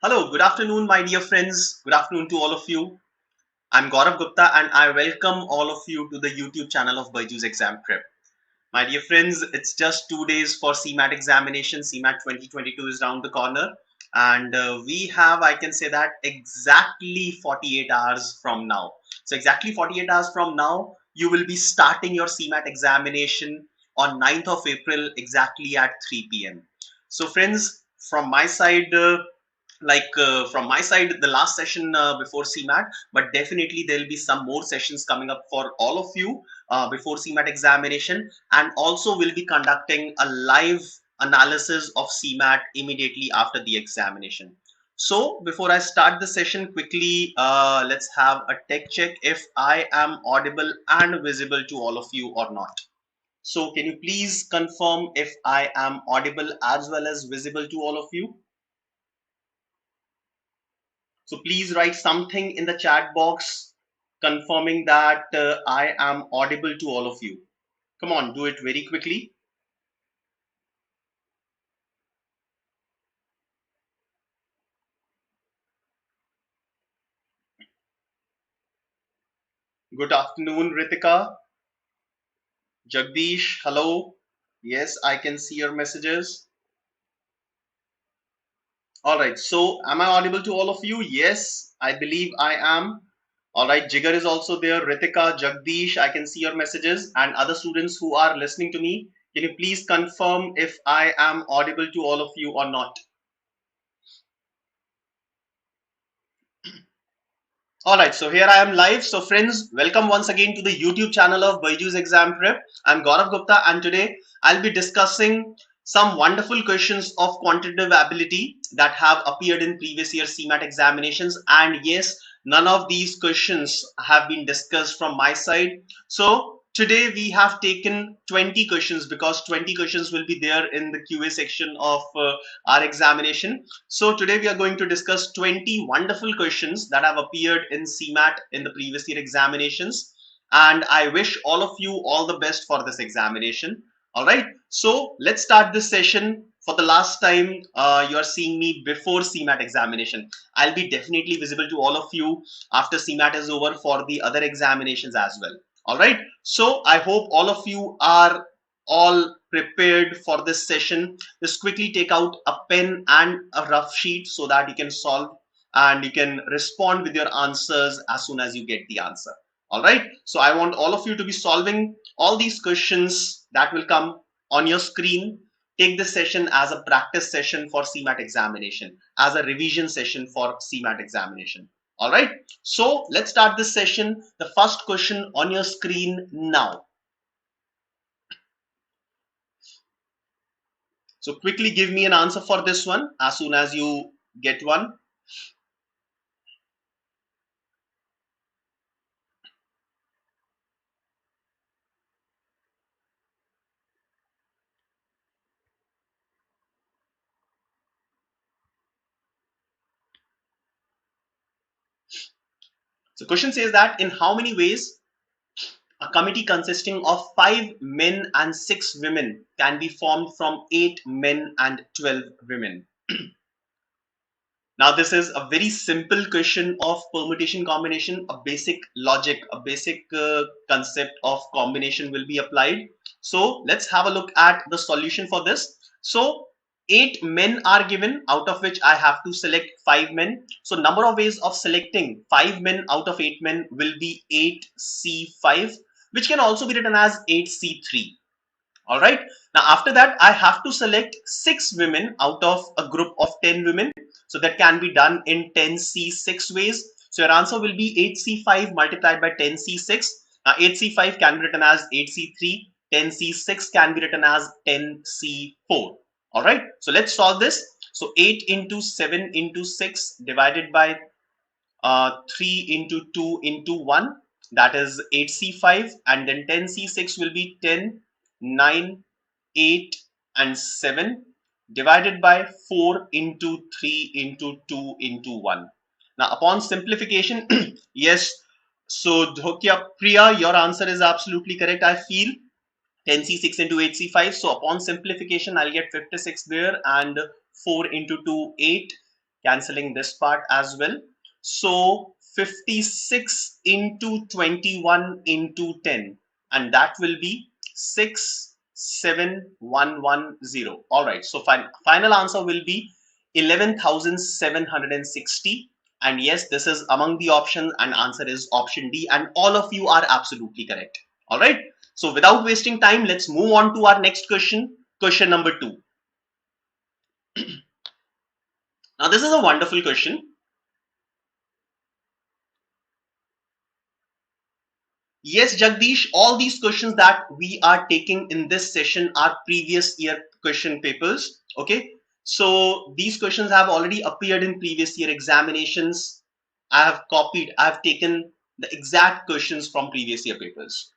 Hello, good afternoon, my dear friends. Good afternoon to all of you. I'm Gourav Gupta and I welcome all of you to the YouTube channel of BYJU'S Exam Prep. My dear friends, it's just 2 days for CMAT examination. CMAT 2022 is around the corner. And we have, I can say that, exactly 48 hours from now. So exactly 48 hours from now, you will be starting your CMAT examination on 9th of April, exactly at 3 p.m. So friends, from my side, from my side, the last session before CMAT, but definitely there will be some more sessions coming up for all of you before CMAT examination, and also we'll be conducting a live analysis of CMAT immediately after the examination. So before I start the session, quickly let's have a tech check if I am audible and visible to all of you or not. So can you please confirm if I am audible as well as visible to all of you? So please write something in the chat box confirming that I am audible to all of you. Come on, do it very quickly. Good afternoon, Ritika. Jagdish, hello. Yes, I can see your messages. All right, so am I audible to all of you? Yes, I believe I am. All right, Jigar is also there. Ritika, Jagdish, I can see your messages. And other students who are listening to me, can you please confirm if I am audible to all of you or not? All right, so here I am live. So friends, welcome once again to the YouTube channel of BYJU'S Exam Prep. I'm Gourav Gupta and today I'll be discussing some wonderful questions of quantitative ability that have appeared in previous year CMAT examinations. And yes, none of these questions have been discussed from my side. So today we have taken 20 questions because 20 questions will be there in the QA section of our examination. So today we are going to discuss 20 wonderful questions that have appeared in CMAT in the previous year examinations. And I wish all of you all the best for this examination. All right. So let's start this session. For the last time, you are seeing me before CMAT examination. I'll be definitely visible to all of you after CMAT is over for the other examinations as well. All right. So I hope all of you are all prepared for this session. Just quickly take out a pen and a rough sheet so that you can solve and you can respond with your answers as soon as you get the answer. All right. So I want all of you to be solving all these questions that will come on your screen. Take this session as a practice session for CMAT examination, as a revision session for CMAT examination. All right. So let's start this session. The first question on your screen now. So quickly give me an answer for this one as soon as you get one. So question says that in how many ways a committee consisting of 5 men and 6 women can be formed from 8 men and 12 women. Now this is a very simple question of permutation combination, a basic logic, a basic concept of combination will be applied. So let's have a look at the solution for this. So 8 men are given, out of which I have to select 5 men. So number of ways of selecting 5 men out of 8 men will be 8C5, which can also be written as 8C3. All right. Now after that, I have to select 6 women out of a group of 10 women. So that can be done in 10C6 ways. So your answer will be 8C5 multiplied by 10C6. Now 8C5 can be written as 8C3. 10C6 can be written as 10C4. All right. So let's solve this. So 8 into 7 into 6 divided by 3 into 2 into 1. That is 8C5. And then 10C6 will be 10, 9, 8 and 7 divided by 4 into 3 into 2 into 1. Now upon simplification, yes, so Dhokya Priya, your answer is absolutely correct. I feel 10C6 into 8C5. So upon simplification, I'll get 56 there and 4 into 2, 8. cancelling this part as well. So 56 into 21 into 10, and that will be 67110. All right, so final answer will be 11,760. And yes, this is among the options, and answer is option D, and all of you are absolutely correct. All right, so without wasting time, let's move on to our next question, question number 2. Now this is a wonderful question. Yes, Jagdish, all these questions that we are taking in this session are previous year question papers. Okay, so these questions have already appeared in previous year examinations. I have copied, I have taken the exact questions from previous year papers.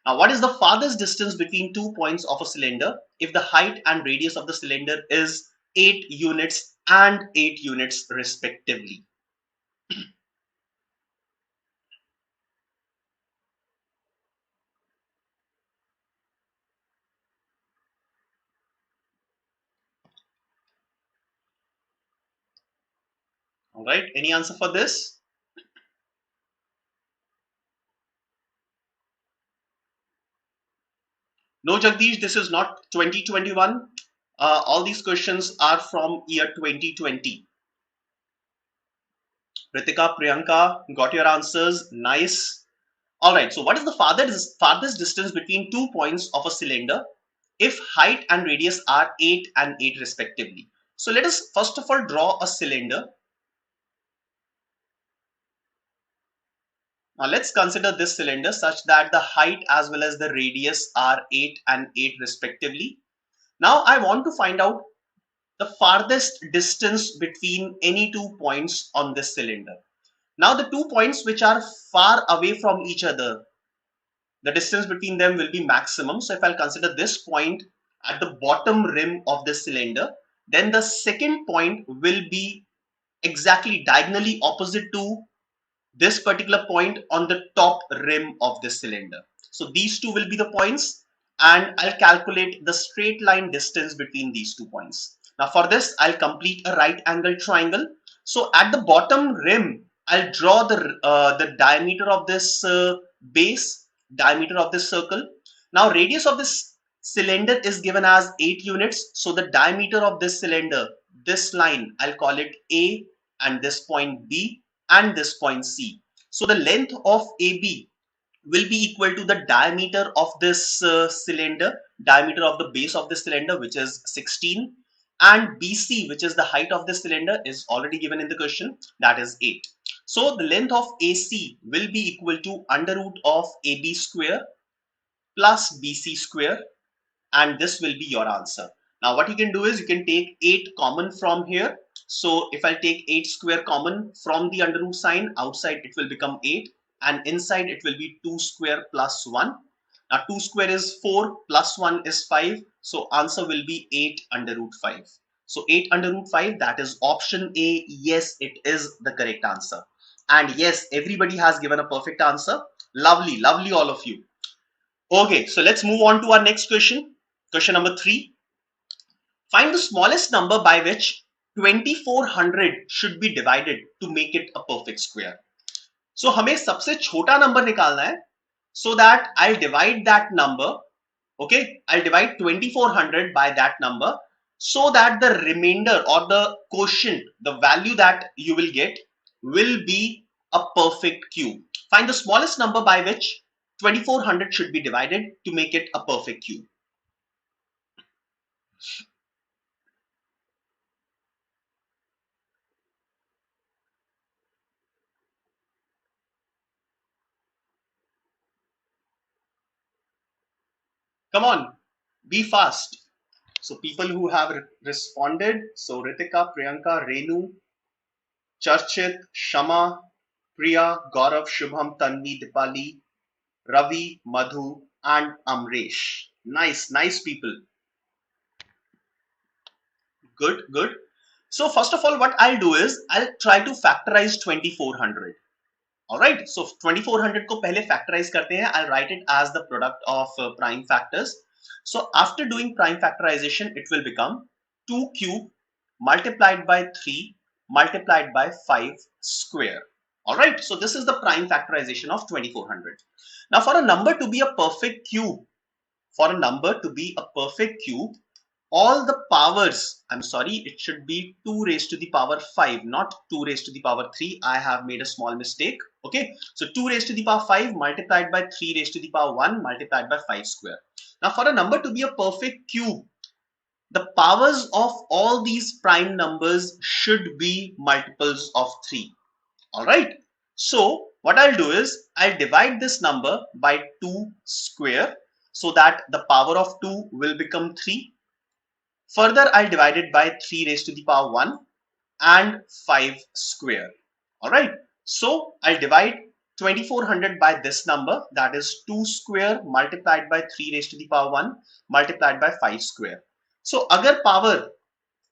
Now, what is the farthest distance between 2 points of a cylinder if the height and radius of the cylinder is 8 units and 8 units respectively? All right, any answer for this? No, Jagdish, this is not 2021. All these questions are from year 2020. Ritika, Priyanka, got your answers. Nice. All right, so what is the farthest distance between 2 points of a cylinder if height and radius are 8 and 8 respectively? So let us first of all draw a cylinder. Now let's consider this cylinder such that the height as well as the radius are 8 and 8 respectively. Now I want to find out the farthest distance between any 2 points on this cylinder. Now the 2 points which are far away from each other, the distance between them will be maximum. So if I'll consider this point at the bottom rim of this cylinder, then the second point will be exactly diagonally opposite to this particular point on the top rim of this cylinder. So these two will be the points, and I'll calculate the straight line distance between these 2 points. Now for this, I'll complete a right angle triangle. So at the bottom rim, I'll draw the diameter of this base, diameter of this circle. Now radius of this cylinder is given as 8 units. So the diameter of this cylinder, this line, I'll call it A, and this point B, and this point C. So the length of AB will be equal to the diameter of this cylinder, diameter of the base of the cylinder, which is 16, and BC, which is the height of the cylinder, is already given in the question, that is 8. So the length of AC will be equal to under root of AB square plus BC square, and this will be your answer. Now what you can do is you can take 8 common from here. So if I take 8 square common from the under root sign, outside it will become 8, and inside it will be 2 square plus 1. Now 2 square is 4 plus 1 is 5. So answer will be 8 under root 5. So 8 under root 5, that is option A. Yes, it is the correct answer. And yes, everybody has given a perfect answer. Lovely, lovely all of you. Okay, so let's move on to our next question. Question number 3. Find the smallest number by which 2400 should be divided to make it a perfect square. So हमें सबसे छोटा number निकालना है, so that I'll divide that number. Okay, I'll divide 2400 by that number, so that the remainder or the quotient, the value that you will get, will be a perfect cube. Find the smallest number by which 2400 should be divided to make it a perfect cube. Come on, be fast. So people who have responded, so Ritika, Priyanka, Renu, Charchit, Shama, Priya, Gaurav, Shubham, Tanvi, Dipali, Ravi, Madhu, and Amresh. Nice, nice people. Good, good. So first of all, what I'll do is I'll try to factorize 2400. All right. So 2400 को पहले factorize करते हैं. I'll write it as the product of prime factors. So after doing prime factorization, it will become 2 cube multiplied by 3 multiplied by 5 square. Alright, so this is the prime factorization of 2400. Now for a number to be a perfect cube, all the powers, I'm sorry, it should be 2 raised to the power 5, not 2 raised to the power 3. I have made a small mistake. Okay, so 2 raised to the power 5 multiplied by 3 raised to the power 1 multiplied by 5 square. Now for a number to be a perfect cube, the powers of all these prime numbers should be multiples of 3. Alright, so what I'll do is I'll divide this number by 2 square so that the power of 2 will become 3. Further, I'll divide it by 3 raised to the power 1 and 5 square. Alright, so I'll divide 2400 by this number, that is 2 square multiplied by 3 raised to the power 1 multiplied by 5 square. So agar power,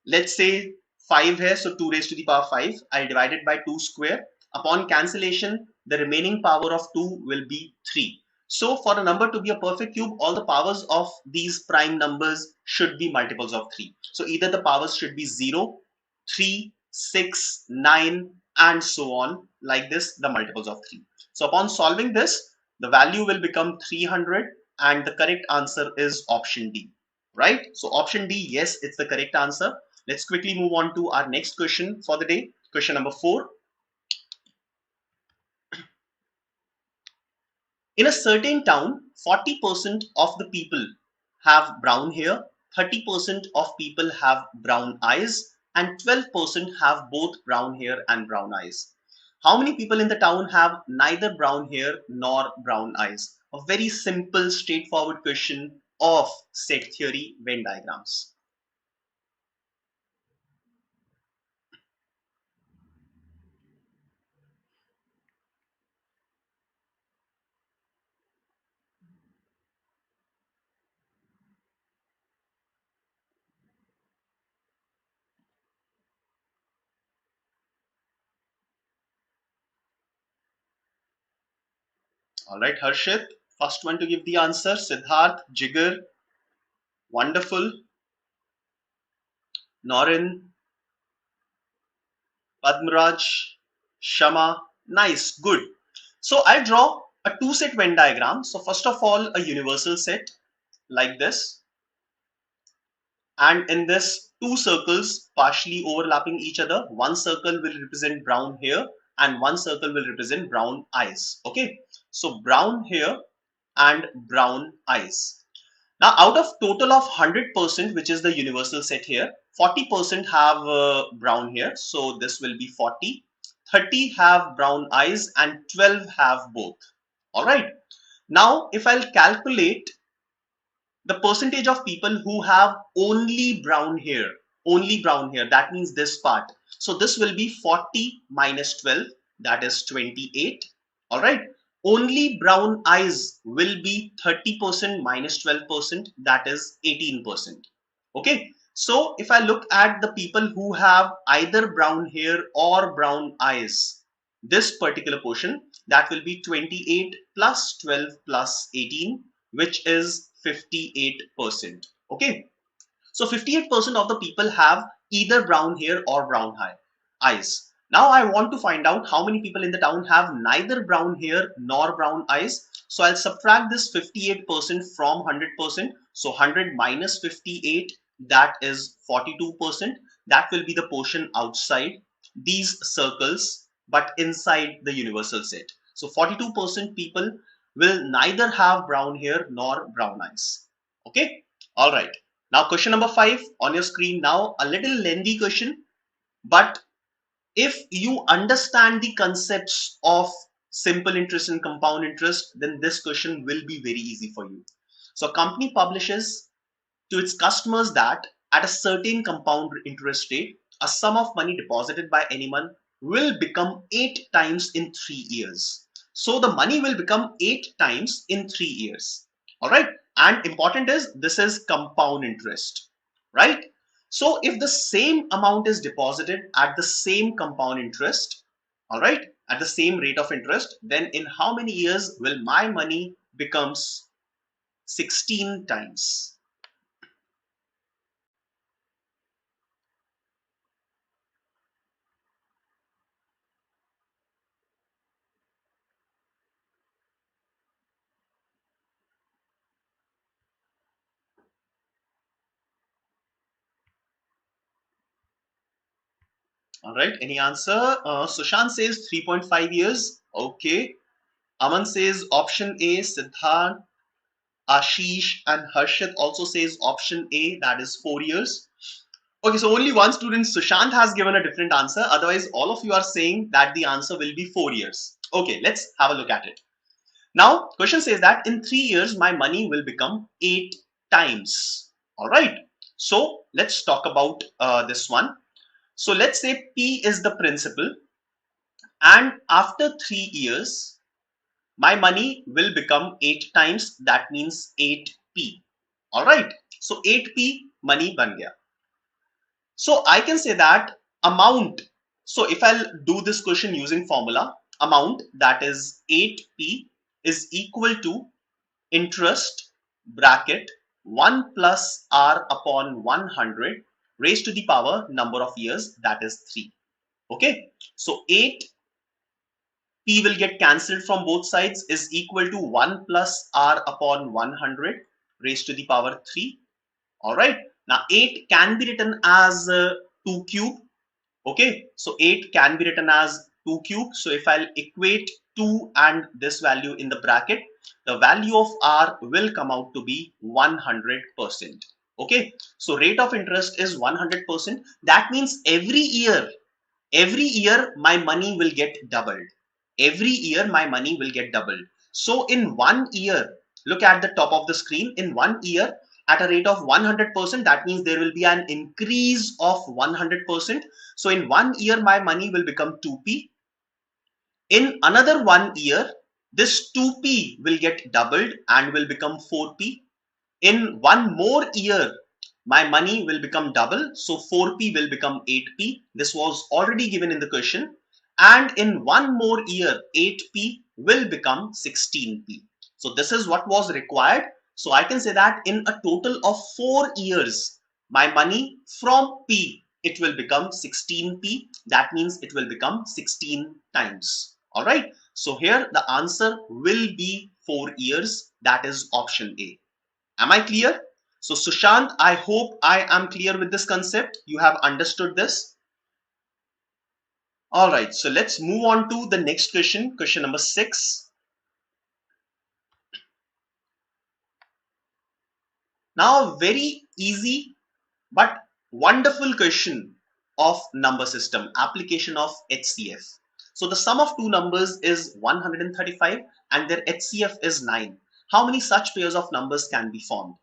let's say 5 है, so 2 raised to the power 5, I'll divide it by 2 square. Upon cancellation, the remaining power of 2 will be 3. So for a number to be a perfect cube, all the powers of these prime numbers should be multiples of 3. So either the powers should be 0, 3, 6, 9 and so on, like this, the multiples of 3. So upon solving this, the value will become 300 and the correct answer is option D. Right? So option D, yes, it's the correct answer. Let's quickly move on to our next question for the day. Question number 4. In a certain town, 40% of the people have brown hair, 30% of people have brown eyes, and 12% have both brown hair and brown eyes. How many people in the town have neither brown hair nor brown eyes? A very simple, straightforward question of set theory Venn diagrams. All right, Harshit, first one to give the answer. Siddharth, Jigar, wonderful. Norin, Padmaraj, Shama, nice, good. So I draw a two set Venn diagram. So first of all, a universal set like this. And in this, two circles partially overlapping each other. One circle will represent brown hair and one circle will represent brown eyes. Okay, so brown hair and brown eyes. Now, out of total of 100%, which is the universal set here, 40% have brown hair, so this will be 40. 30 have brown eyes and 12 have both. All right. Now, if I'll calculate the percentage of people who have only brown hair, that means this part. So this will be 40 minus 12, that is 28. All right. Only brown eyes will be 30% minus 12%, that is 18%. Okay. So if I look at the people who have either brown hair or brown eyes, this particular portion, that will be 28 plus 12 plus 18, which is 58%. Okay. So 58% of the people have either brown hair or brown eyes. Now I want to find out how many people in the town have neither brown hair nor brown eyes. So I'll subtract this 58% from 100%. So 100 minus 58, that is 42%. That will be the portion outside these circles, but inside the universal set. So 42% people will neither have brown hair nor brown eyes. Okay. All right. Now question number 5 on your screen. Now a little lengthy question, but if you understand the concepts of simple interest and compound interest, then this question will be very easy for you. So a company publishes to its customers that at a certain compound interest rate, a sum of money deposited by anyone will become 8 times in 3 years. So the money will become 8 times in 3 years. All right. And important is this is compound interest, right? So if the same amount is deposited at the same compound interest, all right, at the same rate of interest, then in how many years will my money becomes 16 times? All right, any answer? Sushant says 3.5 years. Okay. Aman says option A. Siddharth, Ashish and Harshit also says option A, that is 4 years. Okay, so only one student, Sushant, has given a different answer. Otherwise, all of you are saying that the answer will be 4 years. Okay, let's have a look at it. Now, question says that in 3 years, my money will become 8 times. All right. So let's talk about this one. So let's say P is the principal, and after 3 years, my money will become 8 times. That means 8P. All right. So 8P money ban gaya. So I can say that amount. So if I'll do this question using formula, amount, that is 8P, is equal to interest bracket 1 plus R upon 100 raised to the power number of years, that is 3. Okay. So 8P will get cancelled from both sides, is equal to 1 plus R upon 100 raised to the power 3. All right. Now 8 can be written as 2 cube. Okay. So 8 can be written as 2 cube. So if I'll equate 2 and this value in the bracket, the value of R will come out to be 100%. Okay. So rate of interest is 100%. That means every year my money will get doubled. Every year my money will get doubled. So in 1 year, look at the top of the screen, in 1 year at a rate of 100%, that means there will be an increase of 100%. So in 1 year my money will become 2P. In another 1 year, this 2P will get doubled and will become 4P. In one more year, my money will become double. So 4P will become 8P. This was already given in the question. And in one more year, 8P will become 16P. So this is what was required. So I can say that in a total of 4 years, my money from P, it will become 16P. That means it will become 16 times. All right. So here the answer will be 4 years. That is option A. Am I clear? So Sushant, I hope I am clear with this concept. You have understood this. All right, so let's move on to the next question, question number 6. Now, a very easy but wonderful question of number system, application of HCF. So the sum of two numbers is 135 and their HCF is 9. How many such pairs of numbers can be formed?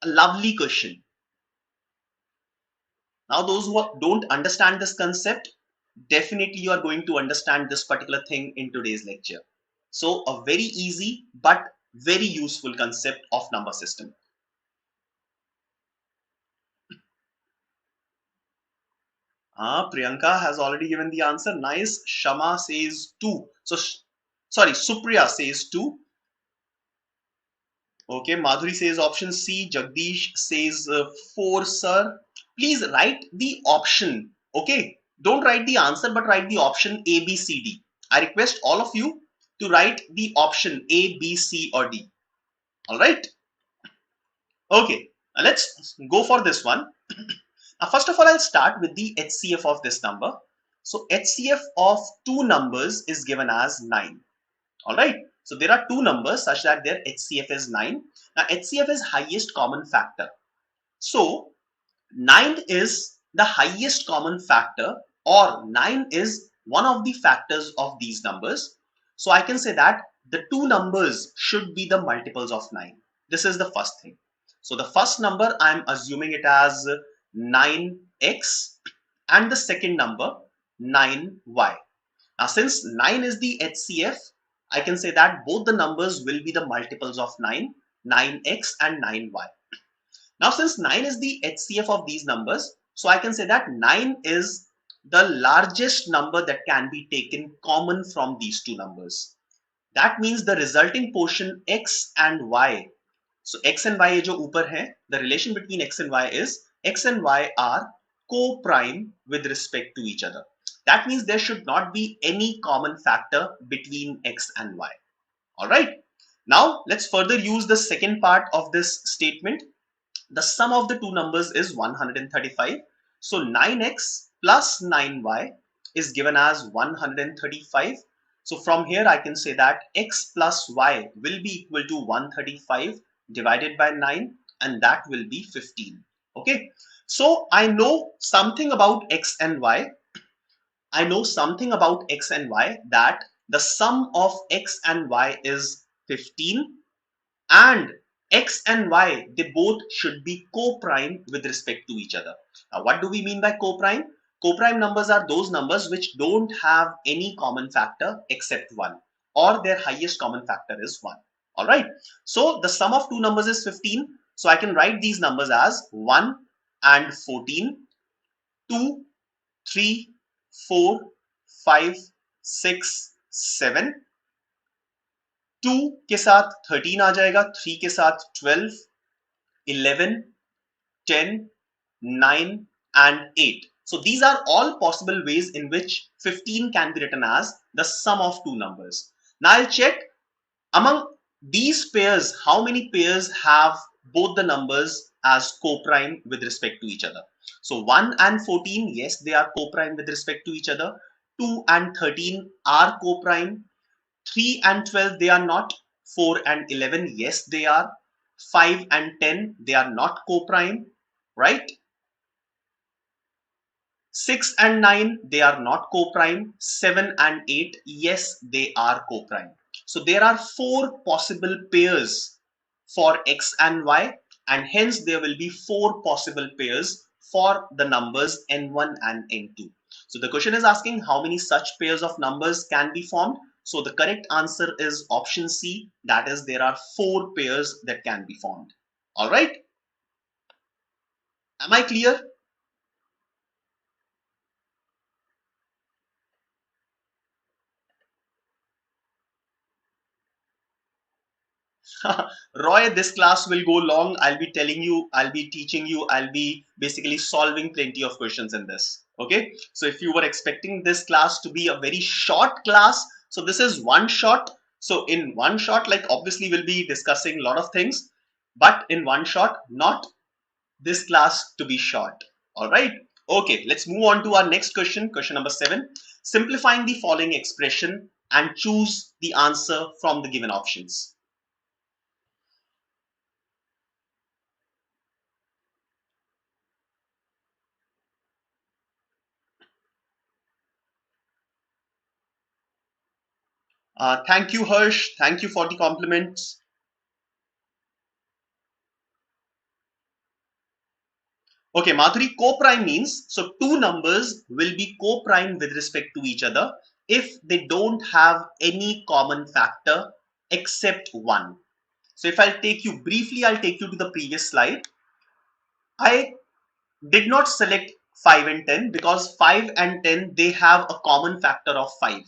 A lovely question. Now, those who don't understand this concept, definitely you are going to understand this particular thing in today's lecture. So a very easy but very useful concept of number system. Priyanka has already given the answer. Nice. Shama says 2. So sorry, Supriya says 2. Okay, Madhuri says option C. Jagdish says 4, sir. Please write the option. Okay, don't write the answer, but write the option A, B, C, D. I request all of you to write the option A, B, C, or D. All right. Okay, now let's go for this one. Now, first of all, I'll start with the HCF of this number. So HCF of two numbers is given as 9. All right. So there are two numbers such that their HCF is 9. Now HCF is highest common factor. So 9 is the highest common factor, or 9 is one of the factors of these numbers. So I can say that the two numbers should be the multiples of 9. This is the first thing. So the first number I'm assuming it as 9x and the second number 9y. Now since 9 is the HCF, I can say that both the numbers will be the multiples of 9, 9x and 9y. Now since 9 is the HCF of these numbers, so I can say that 9 is the largest number that can be taken common from these two numbers. That means the resulting portion x and y. So x and y जो ऊपर है, the relation between x and y is x and y are co-prime with respect to each other. That means there should not be any common factor between x and y. All right. Now let's further use the second part of this statement. The sum of the two numbers is 135. So 9x plus 9y is given as 135. So from here I can say that x plus y will be equal to 135 divided by 9, and that will be 15. Okay, so I know something about x and y. I know something about x and y, that the sum of x and y is 15, and x and y, they both should be co-prime with respect to each other. Now, what do we mean by co-prime? Co-prime numbers are those numbers which don't have any common factor except 1, or their highest common factor is 1. All right. So the sum of two numbers is 15. So I can write these numbers as 1 and 14, 2, 3, 4, 5, 6, 7, 2 के साथ 13 आ जाएगा, 3 के साथ 12, 11, 10, 9 and 8. So these are all possible ways in which 15 can be written as the sum of two numbers. Now I'll check among these pairs, how many pairs have both the numbers as co-prime with respect to each other. So 1 and 14, yes, they are co-prime with respect to each other. 2 and 13 are co-prime. 3 and 12, they are not. 4 and 11, yes, they are. 5 and 10, they are not co-prime, right? 6 and 9, they are not co-prime. 7 and 8, yes, they are co-prime. So there are 4 possible pairs for x and y, and hence there will be 4 possible pairs for the numbers n1 and n2. So the question is asking how many such pairs of numbers can be formed. So the correct answer is option C, that is there are 4 pairs that can be formed. All right. Am I clear? Roy, this class will go long. I'll be telling you, I'll be teaching you, I'll be basically solving plenty of questions in this. Okay. So if you were expecting this class to be a very short class, so this is one shot. So in one shot, like obviously we'll be discussing a lot of things, but in one shot, not this class to be short. All right. Okay. Let's move on to our next question. Question number 7. Simplifying the following expression and choose the answer from the given options. Thank you, Harsh. Thank you for the compliments. Okay, Madhuri, co-prime means, so two numbers will be co-prime with respect to each other if they don't have any common factor except one. So if I'll take you briefly, I'll take you to the previous slide. I did not select 5 and 10 because 5 and 10, they have a common factor of 5.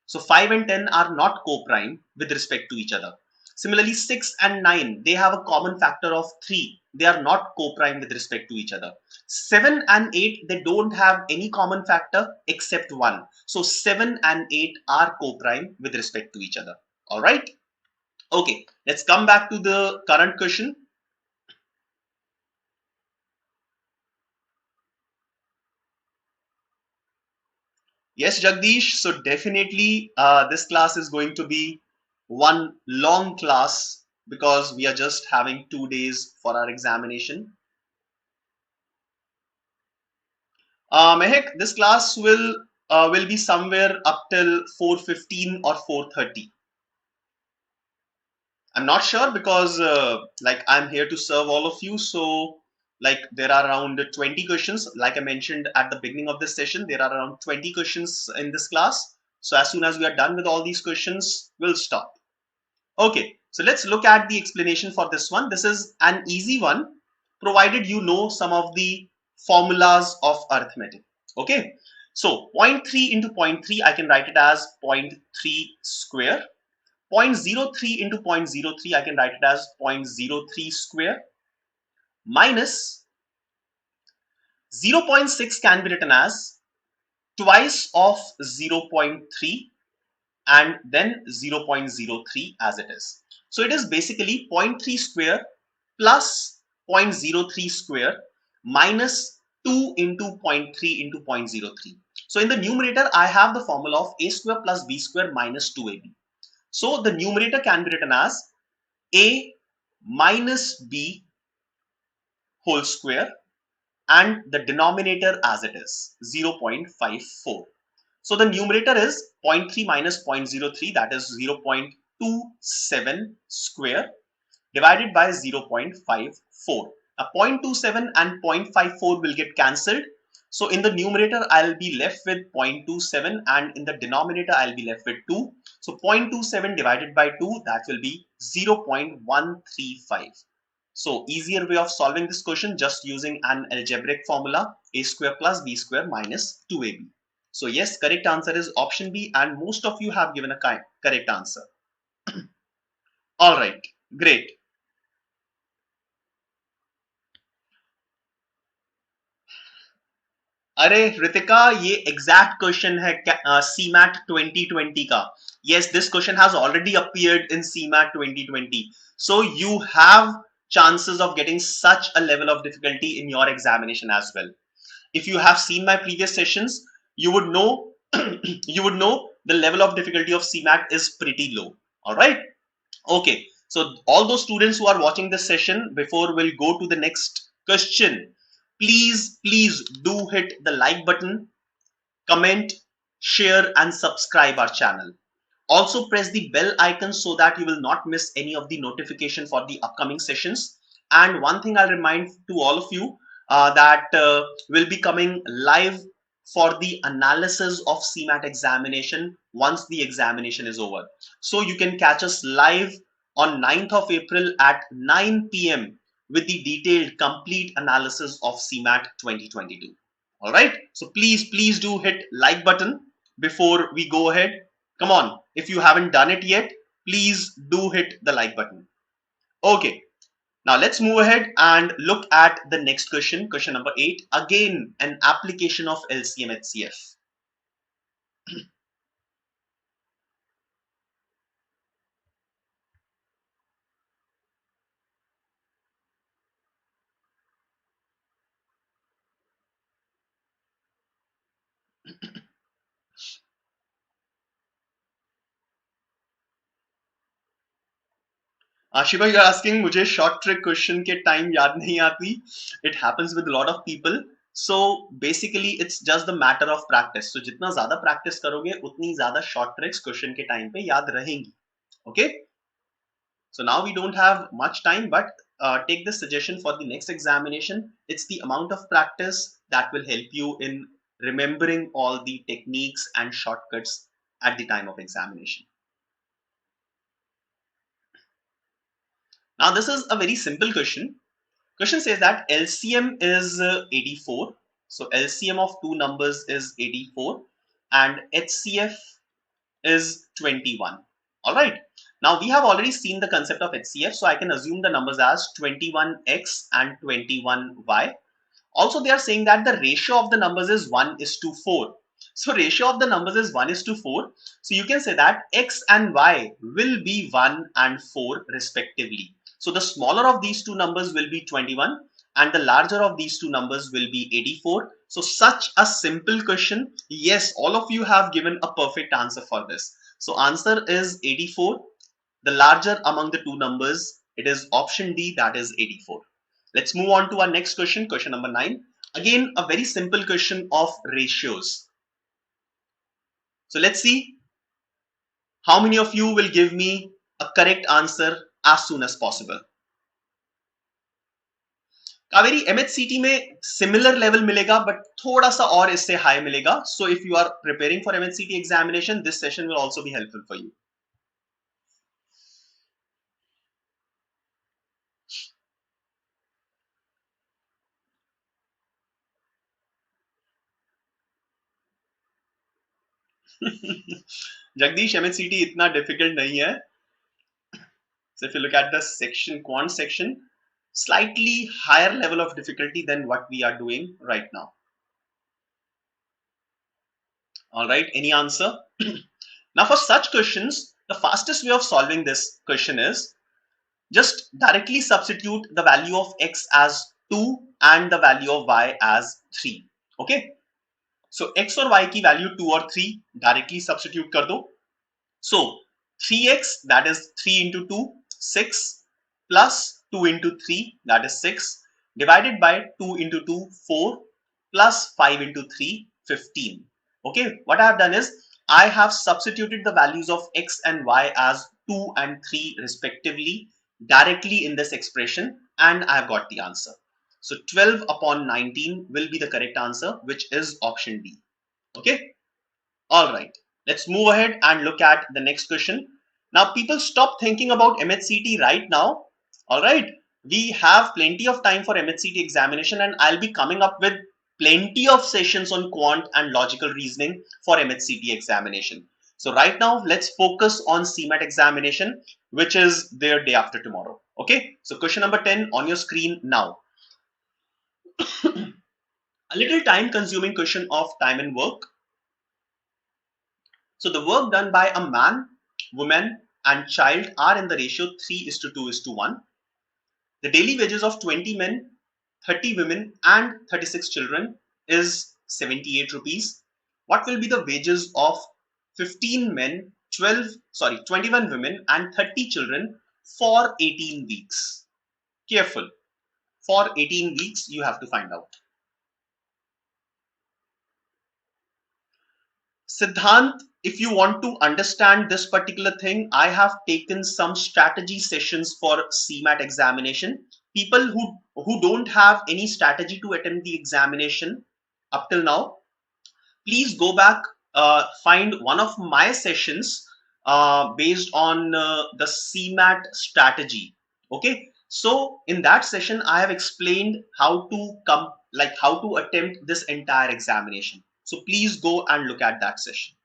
So 5 and 10 are not co-prime with respect to each other. Similarly, 6 and 9, they have a common factor of 3. They are not co-prime with respect to each other. 7 and 8, they don't have any common factor except 1. So 7 and 8 are co-prime with respect to each other. All right. Okay, let's come back to the current question. Yes, Jagdish. So definitely this class is going to be one long class because we are just having 2 days for our examination. Mehek, this class will be somewhere up till 4:15 or 4:30. I'm not sure because like I'm here to serve all of you. So like there are around 20 questions. Like I mentioned at the beginning of this session, there are around 20 questions in this class. So as soon as we are done with all these questions, we'll stop. Okay, so let's look at the explanation for this one. This is an easy one, provided you know some of the formulas of arithmetic. Okay, so 0.3 into 0.3, I can write it as 0.3 square. 0.03 into 0.03, I can write it as 0.03 square, minus 0.6 can be written as twice of 0.3 and then 0.03 as it is. So it is basically 0.3 square plus 0.03 square minus 2 into 0.3 into 0.03. So in the numerator, I have the formula of a square plus b square minus 2ab. So the numerator can be written as a minus b whole square and the denominator as it is 0.54. So the numerator is 0.3 minus 0.03, that is 0.27 square divided by 0.54. Now 0.27 and 0.54 will get cancelled. So in the numerator, I'll be left with 0.27 and in the denominator, I'll be left with 2. So 0.27 divided by 2, that will be 0.135. So easier way of solving this question just using an algebraic formula, a square plus b square minus 2ab. So yes, correct answer is option B and most of you have given a correct answer. All right, great. अरे रितिका, ये exact question है CMAT 2020 का. Yes, this question has already appeared in CMAT 2020. So you have chances of getting such a level of difficulty in your examination as well. If you have seen my previous sessions, you would know the level of difficulty of CMAT is pretty low. All right. Okay. So all those students who are watching this session, before we'll go to the next question, please do hit the like button, comment, share and subscribe our channel. Also press the bell icon so that you will not miss any of the notification for the upcoming sessions. And one thing I'll remind to all of you, that will be coming live for the analysis of CMAT examination once the examination is over. So you can catch us live on 9th of April at 9 p.m. with the detailed complete analysis of CMAT 2022. All right. So please do hit like button before we go ahead. Come on. If you haven't done it yet, please do hit the like button. Okay. Now let's move ahead and look at the next question, question number 8. Again, an application of LCM HCF. Shiva, you're asking, मुझे short trick question के time याद नहीं आती. It happens with a lot of people. So basically it's just the matter of practice. So जितना ज़्यादा practice करोगे उतनी ज़्यादा short tricks question के time पे याद रहेंगी. Okay? So now we don't have much time, but take this suggestion for the next examination. It's the amount of practice that will help you in remembering all the techniques and shortcuts at the time of examination. Now this is a very simple question. Question says that LCM is 84. So LCM of two numbers is 84 and HCF is 21. All right. Now we have already seen the concept of HCF, so I can assume the numbers as 21x and 21y. Also, they are saying that the ratio of the numbers is 1:4. So ratio of the numbers is 1:4. So you can say that x and y will be 1 and 4 respectively. So the smaller of these two numbers will be 21 and the larger of these two numbers will be 84. So such a simple question. Yes, all of you have given a perfect answer for this. So answer is 84. The larger among the two numbers, it is option D, that is 84. Let's move on to our next question, question number 9. Again, a very simple question of ratios. So let's see how many of you will give me a correct answer as soon as possible. Kaveri MHCT में similar level मिलेगा but थोड़ा सा और इससे high मिलेगा. So if you are preparing for MHCT examination, this session will also be helpful for you. Jagdish, MHCT इतना difficult नहीं है. So if you look at the section, quant section, slightly higher level of difficulty than what we are doing right now. All right, any answer? Now for such questions, the fastest way of solving this question is just directly substitute the value of x as 2 and the value of y as 3. Okay. So x और y की value 2 और 3 directly substitute कर दो. So 3x, that is 3 into 2, 6, plus 2 into 3, that is 6, divided by 2 into 2, 4, plus 5 into 3, 15. Okay, what I have done is I have substituted the values of x and y as 2 and 3 respectively directly in this expression, and I have got the answer. So 12 upon 19 will be the correct answer, which is option D. Okay. All right, let's move ahead and look at the next question. Now, people stop thinking about MHCT right now. All right, we have plenty of time for MHCT examination, and I'll be coming up with plenty of sessions on quant and logical reasoning for MHCT examination. So right now, let's focus on CMAT examination, which is their day after tomorrow. Okay, so question number 10 on your screen now. A little time consuming question of time and work. So the work done by a man, woman and child are in the ratio 3:2:1. The daily wages of 20 men, 30 women and 36 children is 78 rupees. What will be the wages of 15 men, 21 women and 30 children for 18 weeks? Careful. For 18 weeks, you have to find out. Siddhant, if you want to understand this particular thing, I have taken some strategy sessions for CMAT examination. People who don't have any strategy to attend the examination up till now, please go back, find one of my sessions based on the CMAT strategy. Okay, so in that session, I have explained how to attempt this entire examination. So please go and look at that session.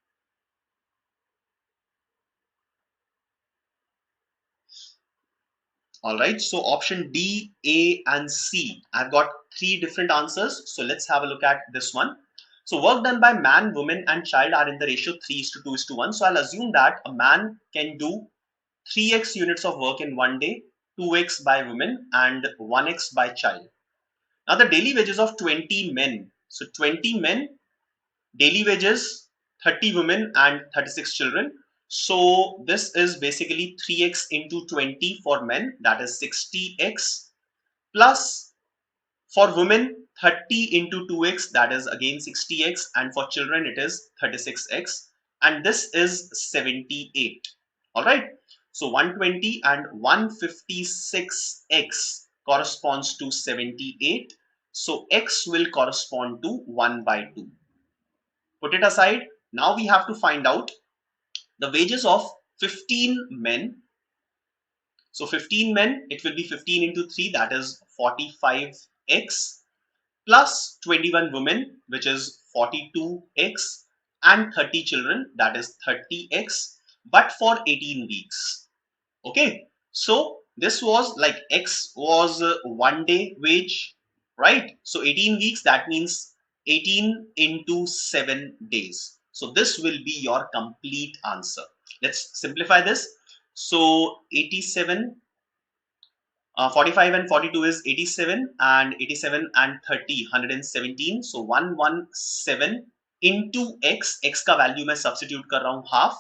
All right, so option D, A and C. I've got 3 different answers. So let's have a look at this one. So work done by man, woman and child are in the ratio 3:2:1. So I'll assume that a man can do 3x units of work in one day, 2x by women and 1x by child. Now the daily wages of 20 men. So 20 men, daily wages, 30 women and 36 children. So this is basically 3x into 20 for men, that is 60x, plus for women 30 into 2x, that is again 60x, and for children it is 36x, and this is 78. All right, so 120 and 156x corresponds to 78. So x will correspond to 1/2. Put it aside. Now we have to find out the wages of 15 men. So 15 men, it will be 15 into 3, that is 45x, plus 21 women, which is 42x, and 30 children, that is 30x, but for 18 weeks. Okay, so this was like x was 1 day wage, right? So 18 weeks, that means 18 into 7 days. So this will be your complete answer. Let's simplify this. So 87, 45 and 42 is 87, and 87 and 30, 117. So 117 into x, x का value मैं substitute कर रहा हूँ half,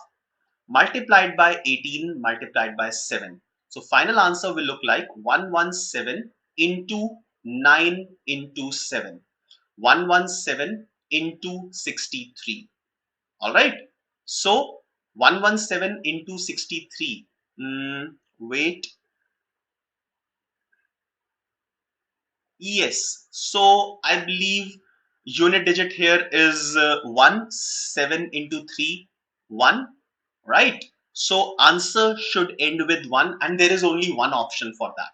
multiplied by 18 multiplied by 7. So final answer will look like 117 into 9 into 7. 117 into 63. All right. So 117 into 63. Wait. Yes. So I believe unit digit here is 1. 7 into 3, 1. Right. So answer should end with 1, and there is only one option for that.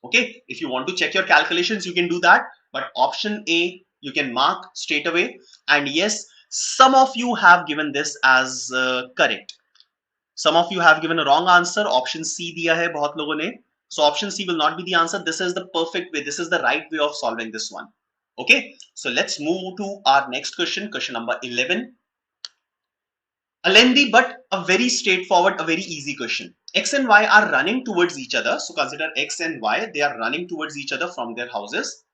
Okay. If you want to check your calculations, you can do that. But option A, you can mark straight away. And yes, some of you have given this as correct. Some of you have given a wrong answer. Option C diya hai bahut logon ne. So option C will not be the answer. This is the perfect way. This is the right way of solving this one. Okay. So let's move to our next question. Question number 11. A lengthy but a very straightforward, a very easy question. X and Y are running towards each other. So consider X and Y. They are running towards each other from their houses.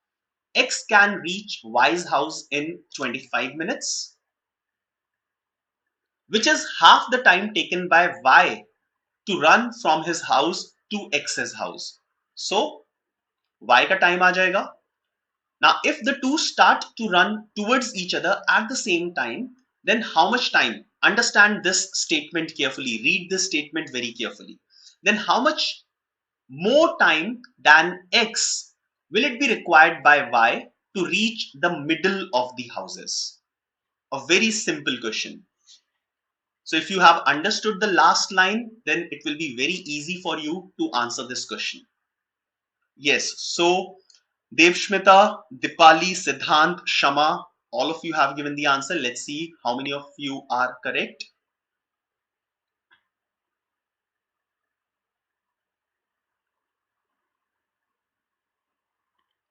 X can reach Y's house in 25 minutes, which is half the time taken by Y to run from his house to X's house. So Y का time आ जाएगा. Now, if the two start to run towards each other at the same time, then how much time? Understand this statement carefully. Read this statement very carefully. Then how much more time than X will it be required by Y to reach the middle of the houses? A very simple question. So if you have understood the last line, then it will be very easy for you to answer this question. Yes, so Devshmita, Dipali, Siddhant, Shama, all of you have given the answer. Let's see how many of you are correct.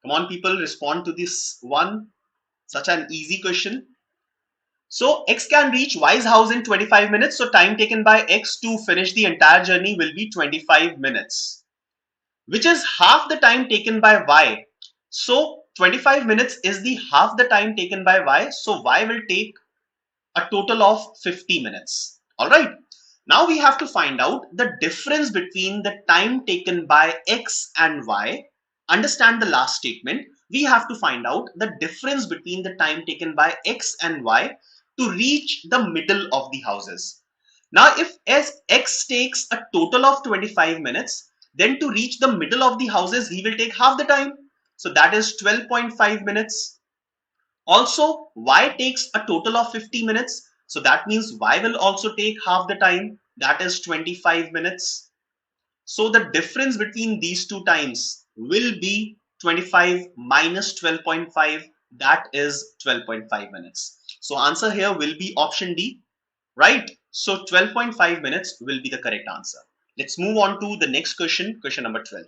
Come on, people, respond to this one. Such an easy question. So X can reach Y's house in 25 minutes. So time taken by X to finish the entire journey will be 25 minutes, which is half the time taken by Y. So 25 minutes is the half the time taken by Y. So Y will take a total of 50 minutes. All right. Now we have to find out the difference between the time taken by X and Y. Understand the last statement. We have to find out the difference between the time taken by X and Y to reach the middle of the houses. Now, if X takes a total of 25 minutes, then to reach the middle of the houses, he will take half the time. So that is 12.5 minutes. Also, Y takes a total of 50 minutes. So that means Y will also take half the time. That is 25 minutes. So the difference between these two times will be 25 minus 12.5. That is 12.5 minutes. So answer here will be option D, right? So 12.5 minutes will be the correct answer. Let's move on to the next question, question number 12.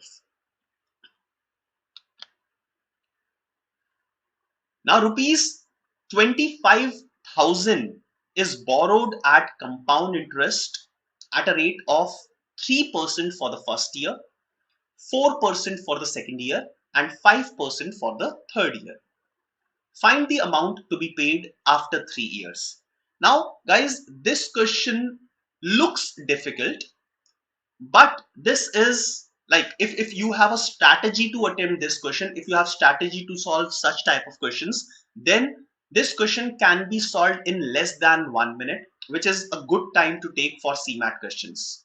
Now rupees 25,000 is borrowed at compound interest at a rate of 3% for the first year, 4% for the second year, and 5% for the third year. Find the amount to be paid after 3 years. Now, guys, this question looks difficult, but this is like if you have a strategy to attempt this question, if you have strategy to solve such type of questions, then this question can be solved in less than 1 minute, which is a good time to take for CMAT questions.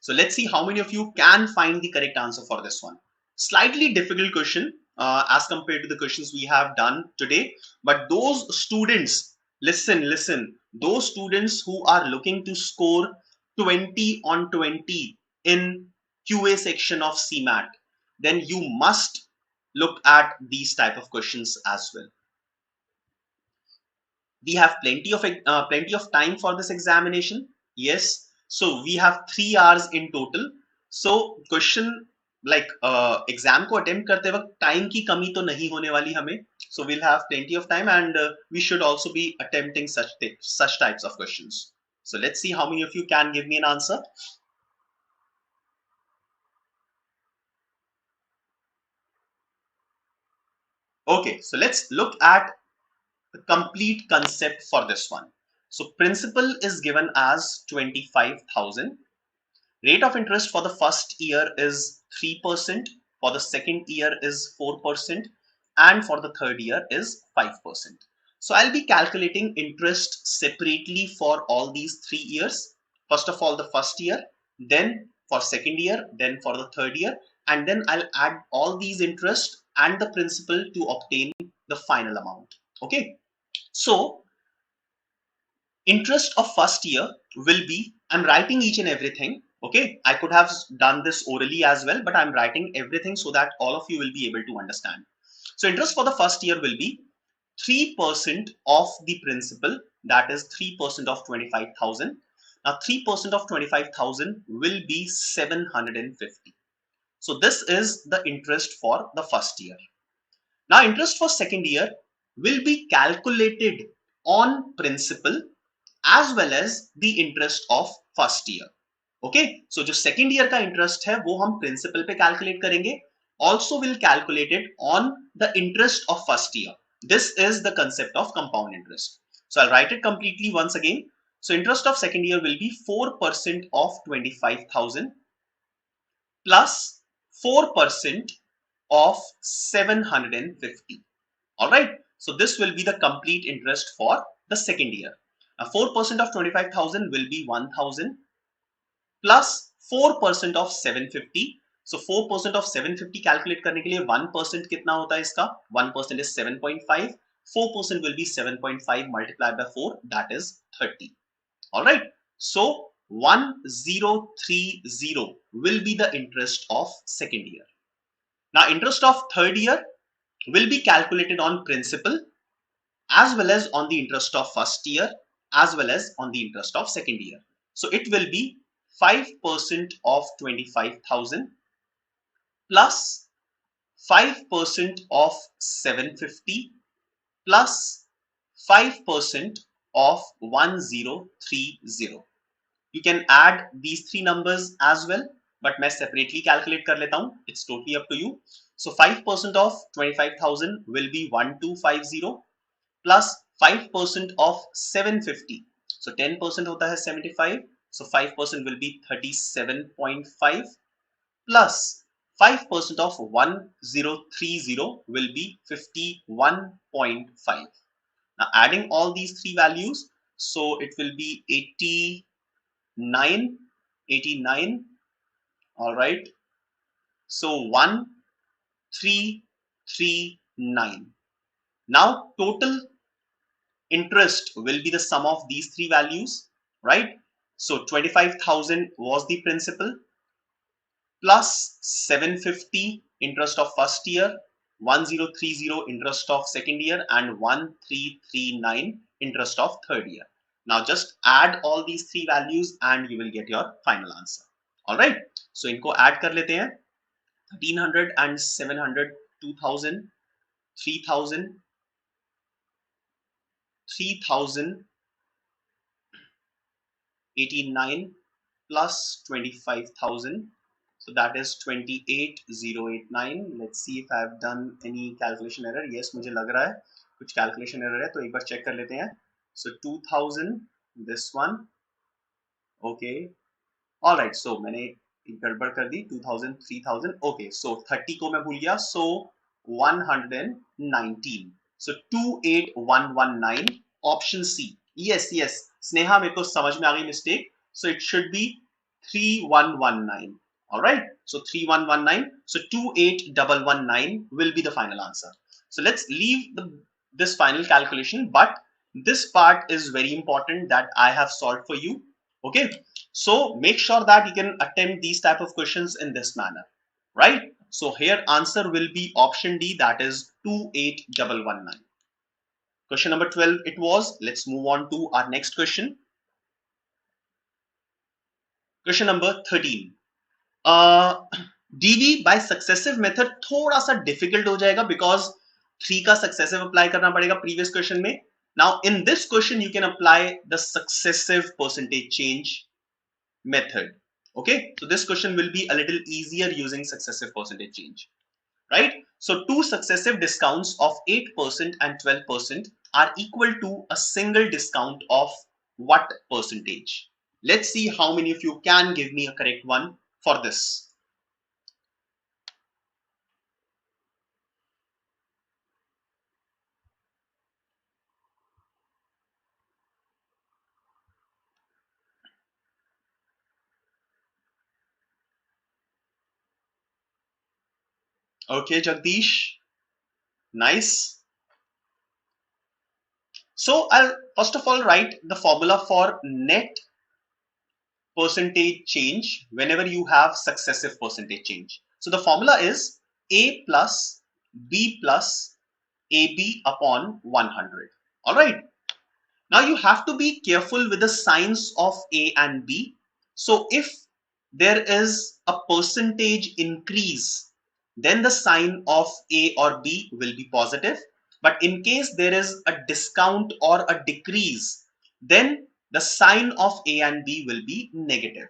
So let's see how many of you can find the correct answer for this one. Slightly difficult question as compared to the questions we have done today. But those students, listen, those students who are looking to score 20 on 20 in QA section of CMAT, then you must look at these type of questions as well. We have plenty of time for this examination. Yes. So we have 3 hours in total. So question like exam को attempt करते वक्त time की कमी तो नहीं होने वाली हमें. So we'll have plenty of time, and we should also be attempting such types of questions. So let's see how many of you can give me an answer. Okay, so let's look at the complete concept for this one. So principal is given as 25,000. Rate of interest for the first year is 3%, for the second year is 4%, and for the third year is 5%. So I'll be calculating interest separately for all these 3 years. First of all, the first year, then for second year, then for the third year, and then I'll add all these interest and the principal to obtain the final amount. Okay. So interest of first year will be, I'm writing each and everything. Okay, I could have done this orally as well, but I'm writing everything so that all of you will be able to understand. So interest for the first year will be 3% of the principal, that is 3% of 25,000. Now 3% of 25,000 will be 750. So this is the interest for the first year. Now interest for second year will be calculated on principal as well as the interest of first year. Okay so जो second year का interest है वो हम principal पे calculate करेंगे, also will calculate it on the interest of first year. This is the concept of compound interest. So I'll write it completely once again. So interest of second year will be 4% of 25,000 plus 4% of 750. All right. So this will be the complete interest for the second year. Now 4% of 25,000 will be 1,000 plus 4% of 750. So 4% of 750 calculate करने के लिए 1% कितना होता है इसका? 1% is 7.5. 4% will be 7.5 multiplied by 4, that is 30. All right. So 1030 will be the interest of second year. Now interest of third year will be calculated on principal as well as on the interest of first year as well as on the interest of second year. So it will be 5% of 25,000 plus 5% of 750 plus 5% of 1030. You can add these three numbers as well, but मैं separately calculate कर लेता हूँ. It's totally up to you. So 5% of 25,000 will be 1250 plus 5% of 750. So 10% होता है 75. So 5% will be 37.5 plus 5% of 1030 will be 51.5. Now adding all these three values, so it will be 89. All right. So 1339. Now total interest will be the sum of these three values, right? So 25,000 was the principal plus 750 interest of first year, 1030 interest of second year, and 1339 interest of third year. Now just add all these three values and you will get your final answer. All right. So इनको add कर लेते हैं. 1300 and 700, 2000, 3000, 89 plus 25,000. So that is 28,089. Let's see if I have done any calculation error. Yes, मुझे लग रहा है कुछ calculation error है, तो एक बार check कर लेते हैं. So 2000, this one. Okay. All right. So मैंने एक गड़बड़ कर दी. 2000, 3000. Okay. So 30 को मैं भूल गया. So 119. So 28119. Option C. Yes, yes. Sneha मेरे को समझ में आ गई mistake. So it should be 3119. All right. So 3119. So 28119 will be the final answer. So let's leave this final calculation, but this part is very important that I have solved for you. Okay. So make sure that you can attempt these type of questions in this manner, right? So here answer will be option D, that is 28119. Question number 12 it was. Let's move on to our next question. Question number 13. DV by successive method थोड़ा सा difficult हो जाएगा because 3 का successive apply करना पड़ेगा previous question में. Now in this question you can apply the successive percentage change method. Okay, so this question will be a little easier using successive percentage change, right? So two successive discounts of 8% and 12% are equal to a single discount of what percentage? Let's see how many of you can give me a correct one for this. Okay, Jagdish, nice. So I'll first of all write the formula for net percentage change whenever you have successive percentage change. So the formula is A plus B plus AB upon 100. All right. Now you have to be careful with the signs of A and B. So if there is a percentage increase, then the sign of A or B will be positive. But in case there is a discount or a decrease, then the sign of A and B will be negative.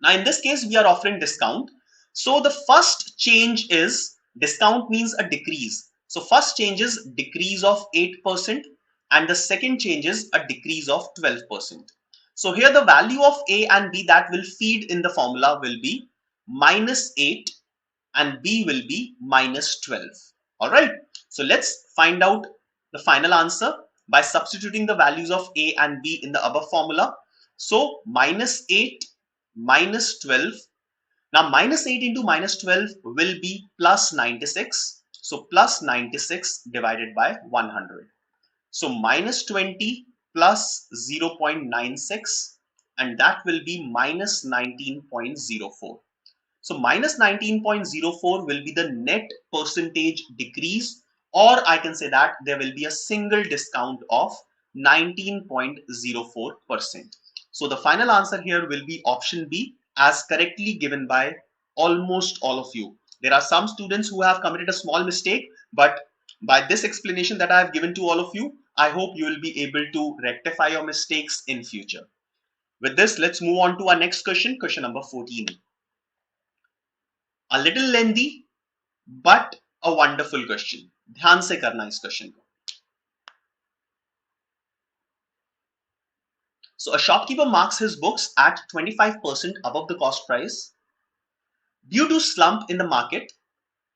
Now in this case we are offering discount. So the first change is discount means a decrease. So first change is decrease of 8% and the second change is a decrease of 12%. So here the value of A and B that will feed in the formula will be -8 and B will be -12. All right. So let's find out the final answer by substituting the values of A and B in the above formula. So -8 -12. Now -8 into -12 will be +96. So +96 divided by 100. So -20 plus 0.96 and that will be -19.04. So -19.04 will be the net percentage decrease, or I can say that there will be a single discount of 19.04%. So the final answer here will be option B, as correctly given by almost all of you. There are some students who have committed a small mistake, but by this explanation that I have given to all of you, I hope you will be able to rectify your mistakes in future. With this, let's move on to our next question, question number 14. A little lengthy, but a wonderful question. ध्यान से करना इस question को. So a shopkeeper marks his books at 25% above the cost price. Due to slump in the market,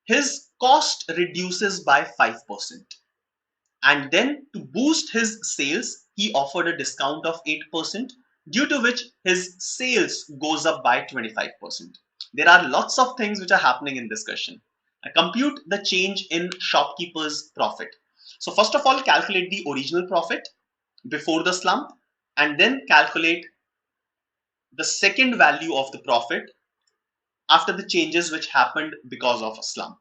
his cost reduces by 5%. And then to boost his sales, he offered a discount of 8%, due to which his sales goes up by 25%. There are lots of things which are happening in this question. I compute the change in shopkeeper's profit. So first of all, calculate the original profit before the slump and then calculate the second value of the profit after the changes which happened because of a slump.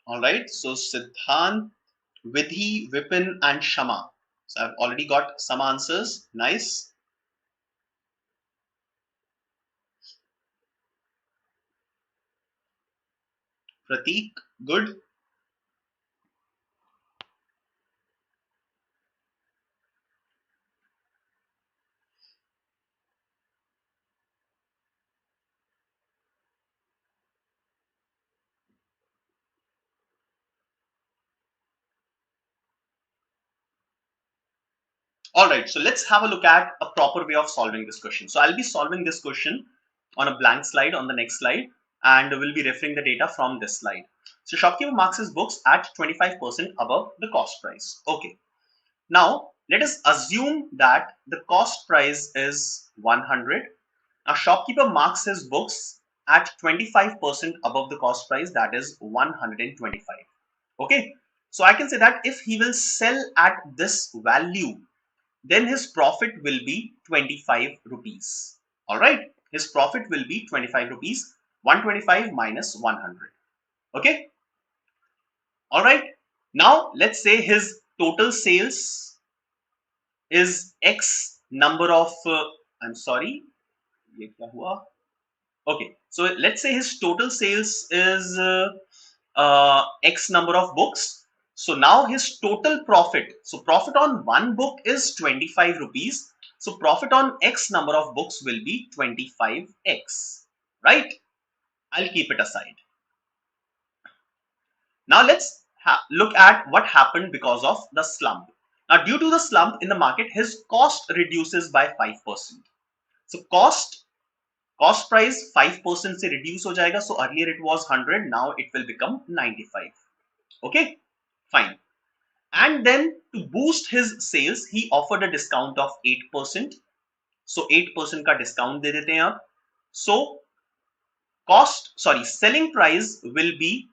All right, so Siddhant, Vidhi, Vipin, and Shama. So I've already got some answers. Nice. Prateek, good. All right, so let's have a look at a proper way of solving this question. So I'll be solving this question on a blank slide on the next slide, and we'll be referring the data from this slide. So shopkeeper marks his books at 25% above the cost price. Okay. Now let us assume that the cost price is 100. Now shopkeeper marks his books at 25% above the cost price, that is 125. Okay. So I can say that if he will sell at this value, then his profit will be 25 rupees. All right, his profit will be 25 rupees, 125 minus 100. Okay. All right, now let's say his total sales is X number of I'm sorry, ये क्या हुआ? Okay, so let's say his total sales is X number of books. So now his total profit, so profit on one book is 25 rupees. So profit on X number of books will be 25X, right? I'll keep it aside. Now let's look at what happened because of the slump. Now due to the slump in the market, his cost reduces by 5%. So cost price 5% से reduce हो जाएगा. So earlier it was 100, now it will become 95. Okay, fine. And then to boost his sales, he offered a discount of 8%. So 8% का discount दे देते हैं आप. So selling price will be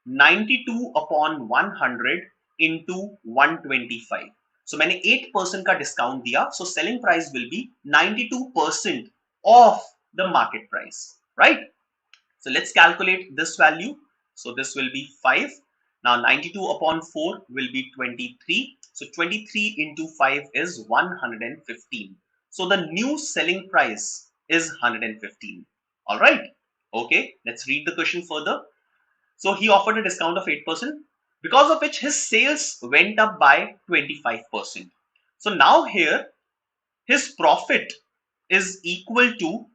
92 upon 100 into 125. So मैंने 8% का discount दिया. So selling price will be 92% of the market price, right? So let's calculate this value. So this will be 5. Now 92 upon 4 will be 23. So 23 into 5 is 115. So the new selling price is 115. All right. Okay, let's read the question further. So he offered a discount of 8%, because of which his sales went up by 25%. So now here his profit is equal to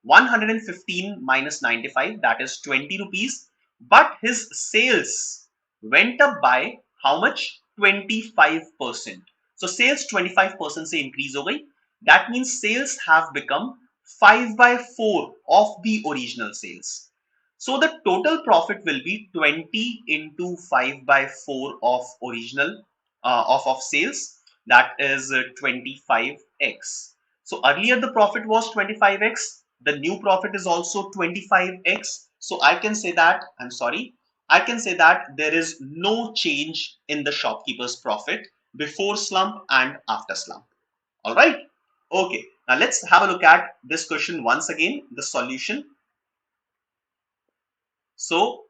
115 minus 95, that is 20 rupees, but his sales went up by how much? 25%. So sales 25% से increase हो गई. That means sales have become 5 by 4 of the original sales. So the total profit will be 20 into 5 by 4 of original of sales, that is 25x. So earlier the profit was 25x, the new profit is also 25x. So I can say that, I can say that there is no change in the shopkeeper's profit before slump and after slump. All right. Okay. Now let's have a look at this question once again, the solution. So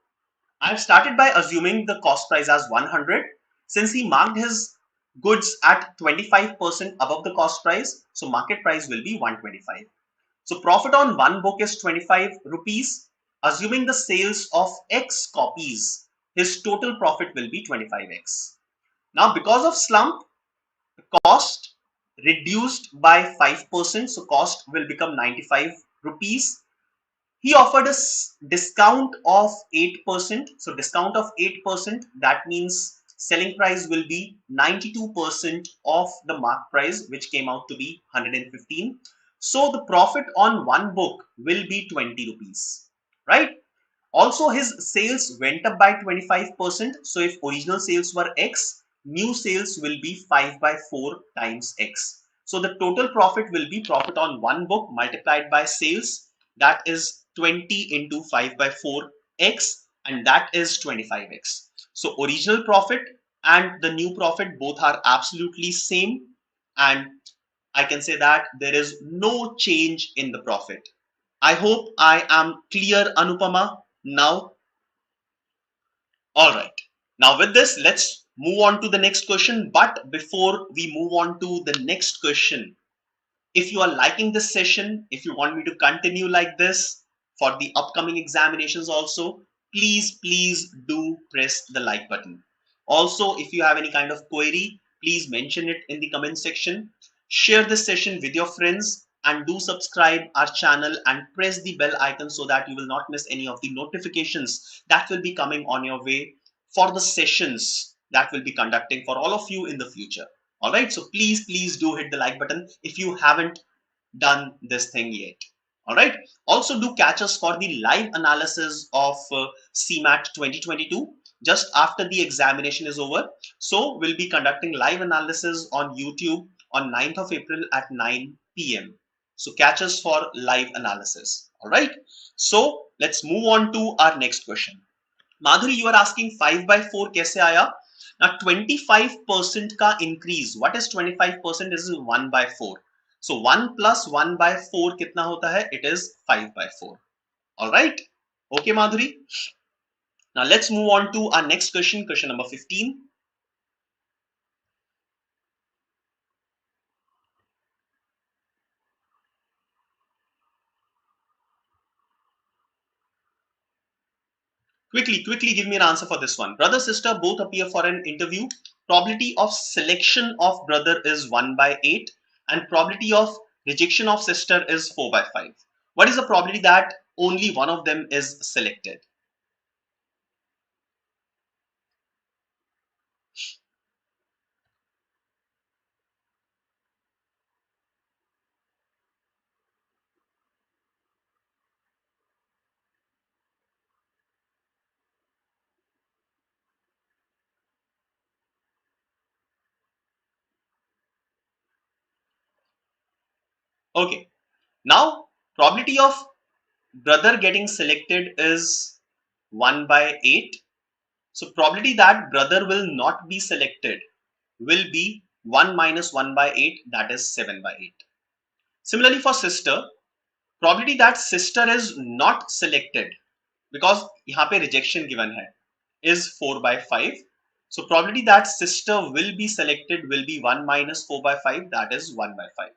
I've started by assuming the cost price as 100. Since he marked his goods at 25% above the cost price, so market price will be 125. So profit on one book is 25 rupees. Assuming the sales of X copies, his total profit will be 25x. Now because of slump, the cost reduced by 5%, so cost will become 95 rupees. He offered a discount of 8%. So discount of 8%, that means selling price will be 92% of the mark price, which came out to be 115. So the profit on one book will be 20 rupees, right? Also, his sales went up by 25%. So if original sales were X, new sales will be 5 by 4 times X. So the total profit will be profit on one book multiplied by sales, that is 20 into 5 by 4 X, and that is 25X. So original profit and the new profit both are absolutely same, and I can say that there is no change in the profit. I hope I am clear, Anupama, now. All right. Now with this, let's move on to the next question. But before we move on to the next question, if you are liking this session, if you want me to continue like this for the upcoming examinations also, please do press the like button. Also, if you have any kind of query, please mention it in the comment section. Share this session with your friends and do subscribe our channel and press the bell icon so that you will not miss any of the notifications that will be coming on your way for the sessions that will be conducting for all of you in the future. All right, so please do hit the like button if you haven't done this thing yet. All right, also do catch us for the live analysis of CMAT 2022 just after the examination is over. So we'll be conducting live analysis on YouTube on 9th of April at 9 p.m. So catch us for live analysis. All right, so let's move on to our next question. Madhuri, you are asking 5 by 4 कैसे आया? Now 25% का increase. What is 25%? This is 1 by 4. So 1 plus 1 by 4 कितना होता है? It is 5 by 4. All right. Okay, Madhuri. Now let's move on to our next question, question number 15. Quickly give me an answer for this one. Brother, sister both appear for an interview. Probability of selection of brother is 1 by 8 and probability of rejection of sister is 4 by 5. What is the probability that only one of them is selected? Okay, now probability of brother getting selected is 1 by 8. So probability that brother will not be selected will be 1 minus 1 by 8, that is 7 by 8. Similarly for sister, probability that sister is not selected, because यहाँ पे rejection given है, is 4 by 5. So probability that sister will be selected will be 1 minus 4 by 5, that is 1 by 5.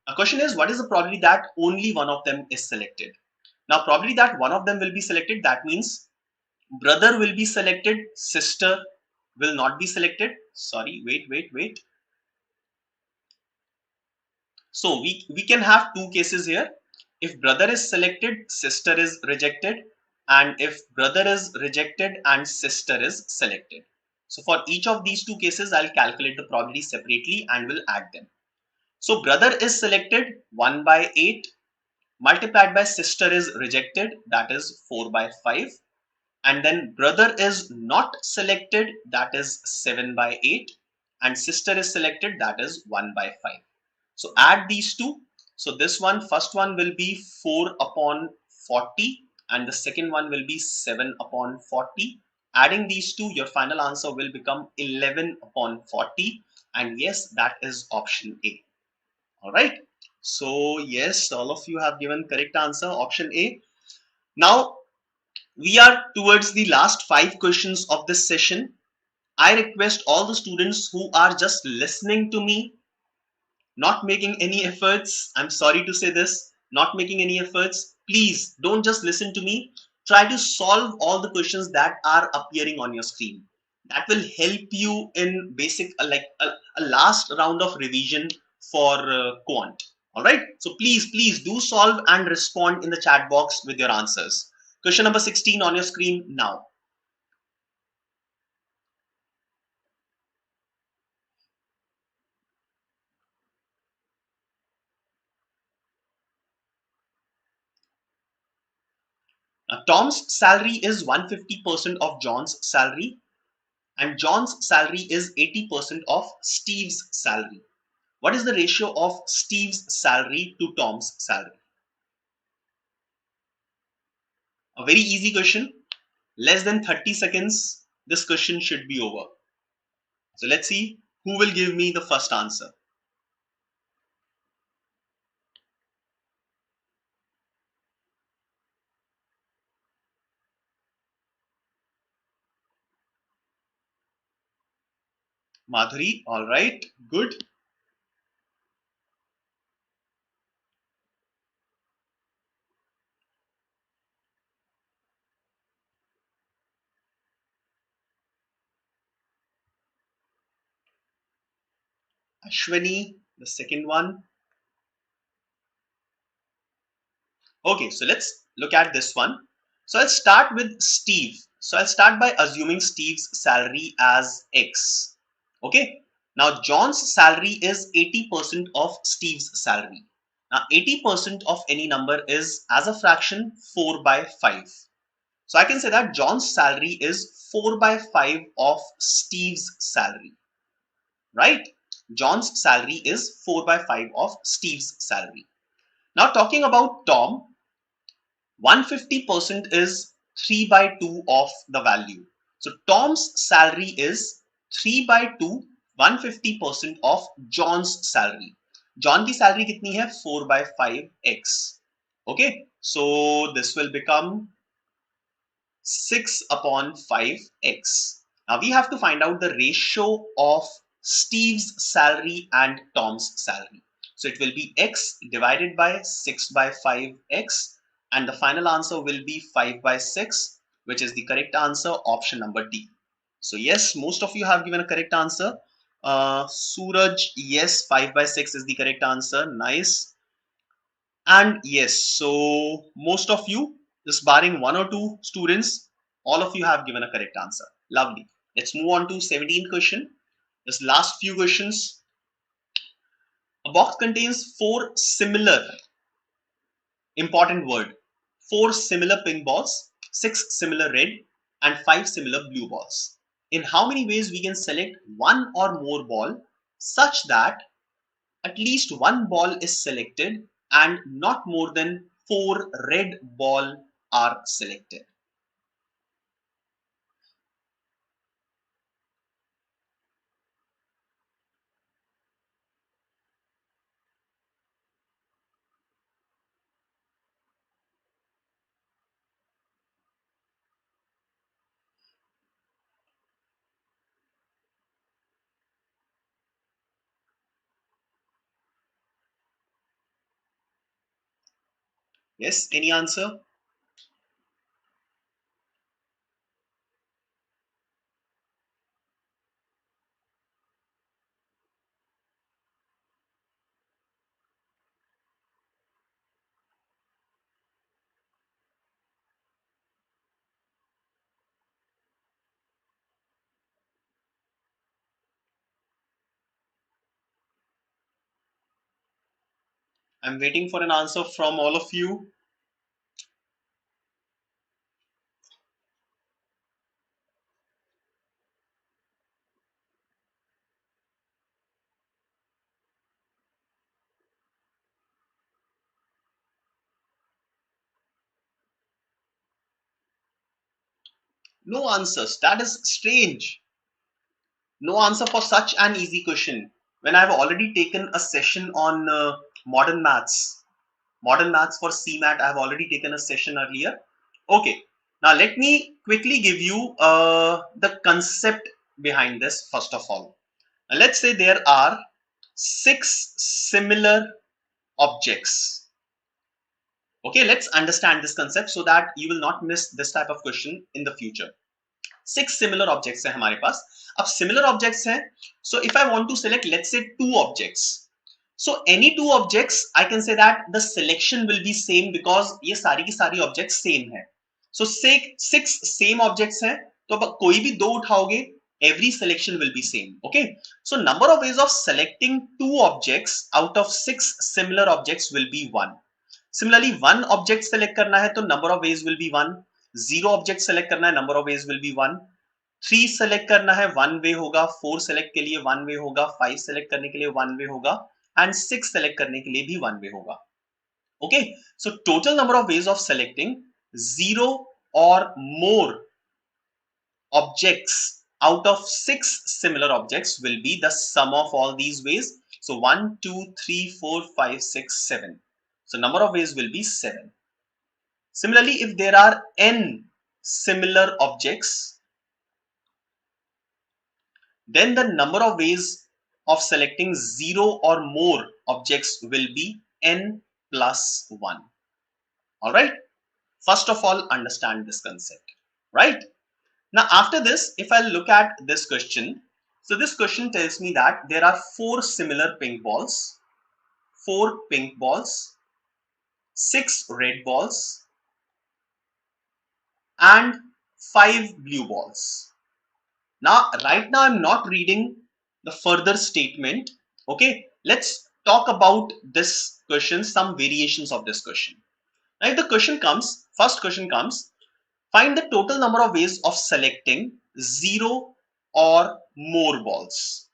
The question is, what is the probability that only one of them is selected? Now probably that one of them will be selected. That means brother will be selected, sister will not be selected. Sorry, wait. So we can have two cases here. If brother is selected, sister is rejected, and if brother is rejected and sister is selected. So for each of these two cases, I'll calculate the probability separately and will add them. So brother is selected 1 by 8 multiplied by sister is rejected, that is 4 by 5, and then brother is not selected, that is 7 by 8, and sister is selected, that is 1 by 5. So add these two. So this one, first one will be 4 upon 40 and the second one will be 7 upon 40. Adding these two, your final answer will become 11 upon 40, and yes, that is option A. All right. So yes, all of you have given correct answer, option A. Now we are towards the last 5 questions of this session. I request all the students who are just listening to me, not making any efforts, I'm sorry to say this, not making any efforts, please don't just listen to me. Try to solve all the questions that are appearing on your screen. That will help you in basic, like a last round of revision for quant. All right. So please do solve and respond in the chat box with your answers. Question number 16 on your screen now. Tom's salary is 150% of John's salary, and John's salary is 80% of Steve's salary. What is the ratio of Steve's salary to Tom's salary? A very easy question. Less than 30 seconds, this question should be over. So let's see who will give me the first answer. Madhuri, all right, good. Ashwani, the second one. Okay, so let's look at this one. So I'll start with Steve. So I'll start by assuming Steve's salary as X. Okay. Now John's salary is 80% of Steve's salary. Now 80% of any number is, as a fraction, 4 by 5. So I can say that John's salary is 4 by 5 of Steve's salary. Right? John's salary is 4 by 5 of Steve's salary. Now talking about Tom, 150% is 3 by 2 of the value. So Tom's salary is 3 by 2, 150% of John's salary. John की salary कितनी है? 4 by 5x. Okay, so this will become 6 upon 5x. Now we have to find out the ratio of Steve's salary and Tom's salary. So it will be x divided by 6 by 5x, and the final answer will be 5 by 6, which is the correct answer, option number D. So yes, most of you have given a correct answer. Suraj, yes, 5 by 6 is the correct answer. Nice. And yes, so most of you, just barring one or two students, all of you have given a correct answer. Lovely. Let's move on to 17th question. This last few questions. A box contains 4 similar, important word, 4 similar pink balls, 6 similar red, and 5 similar blue balls. In how many ways we can select one or more ball such that at least one ball is selected and not more than 4 red ball are selected? Yes, any answer? I'm waiting for an answer from all of you. No answers. That is strange. No answer for such an easy question. When I've already taken a session on modern maths. Modern maths for CMAT, I have already taken a session earlier. Okay. Now let me quickly give you the concept behind this first of all. Now, let's say there are 6 similar objects. Okay, let's understand this concept so that you will not miss this type of question in the future. 6 similar objects हैं हमारे पास. अब similar objects हैं, so if I want to select, let's say 2 objects, so any 2 objects I can say that the selection will be same because ये सारी की सारी objects same है. So 6 same objects हैं, तो अब कोई भी 2 उठाओगे, every selection will be same. Okay, so number of ways of selecting 2 objects out of 6 similar objects will be 1. Similarly, 1 object select करना है तो number of ways will be 1. 0 object select करना है, number of ways will be 1. 3 select करना है, 1 way होगा. 4 select के लिए 1 way होगा. 5 select करने के लिए 1 way होगा. And 6 select करने के लिए भी 1 way होगा. Okay, so total number of ways of selecting 0 or more objects out of 6 similar objects will be the sum of all these ways. So 1, 2, 3, 4, 5, 6, 7. So number of ways will be 7. Similarly, if there are n similar objects, then the number of ways of selecting 0 or more objects will be n plus 1. All right. First of all, understand this concept, right? Now, after this, if I look at this question, so this question tells me that there are 4 similar pink balls, 4 pink balls, 6 red balls, and 5 blue balls. Now, right now, I'm not reading the further statement. Okay, let's talk about this question, some variations of this question. Now, if the question comes, first question comes, find the total number of ways of selecting 0 or more balls.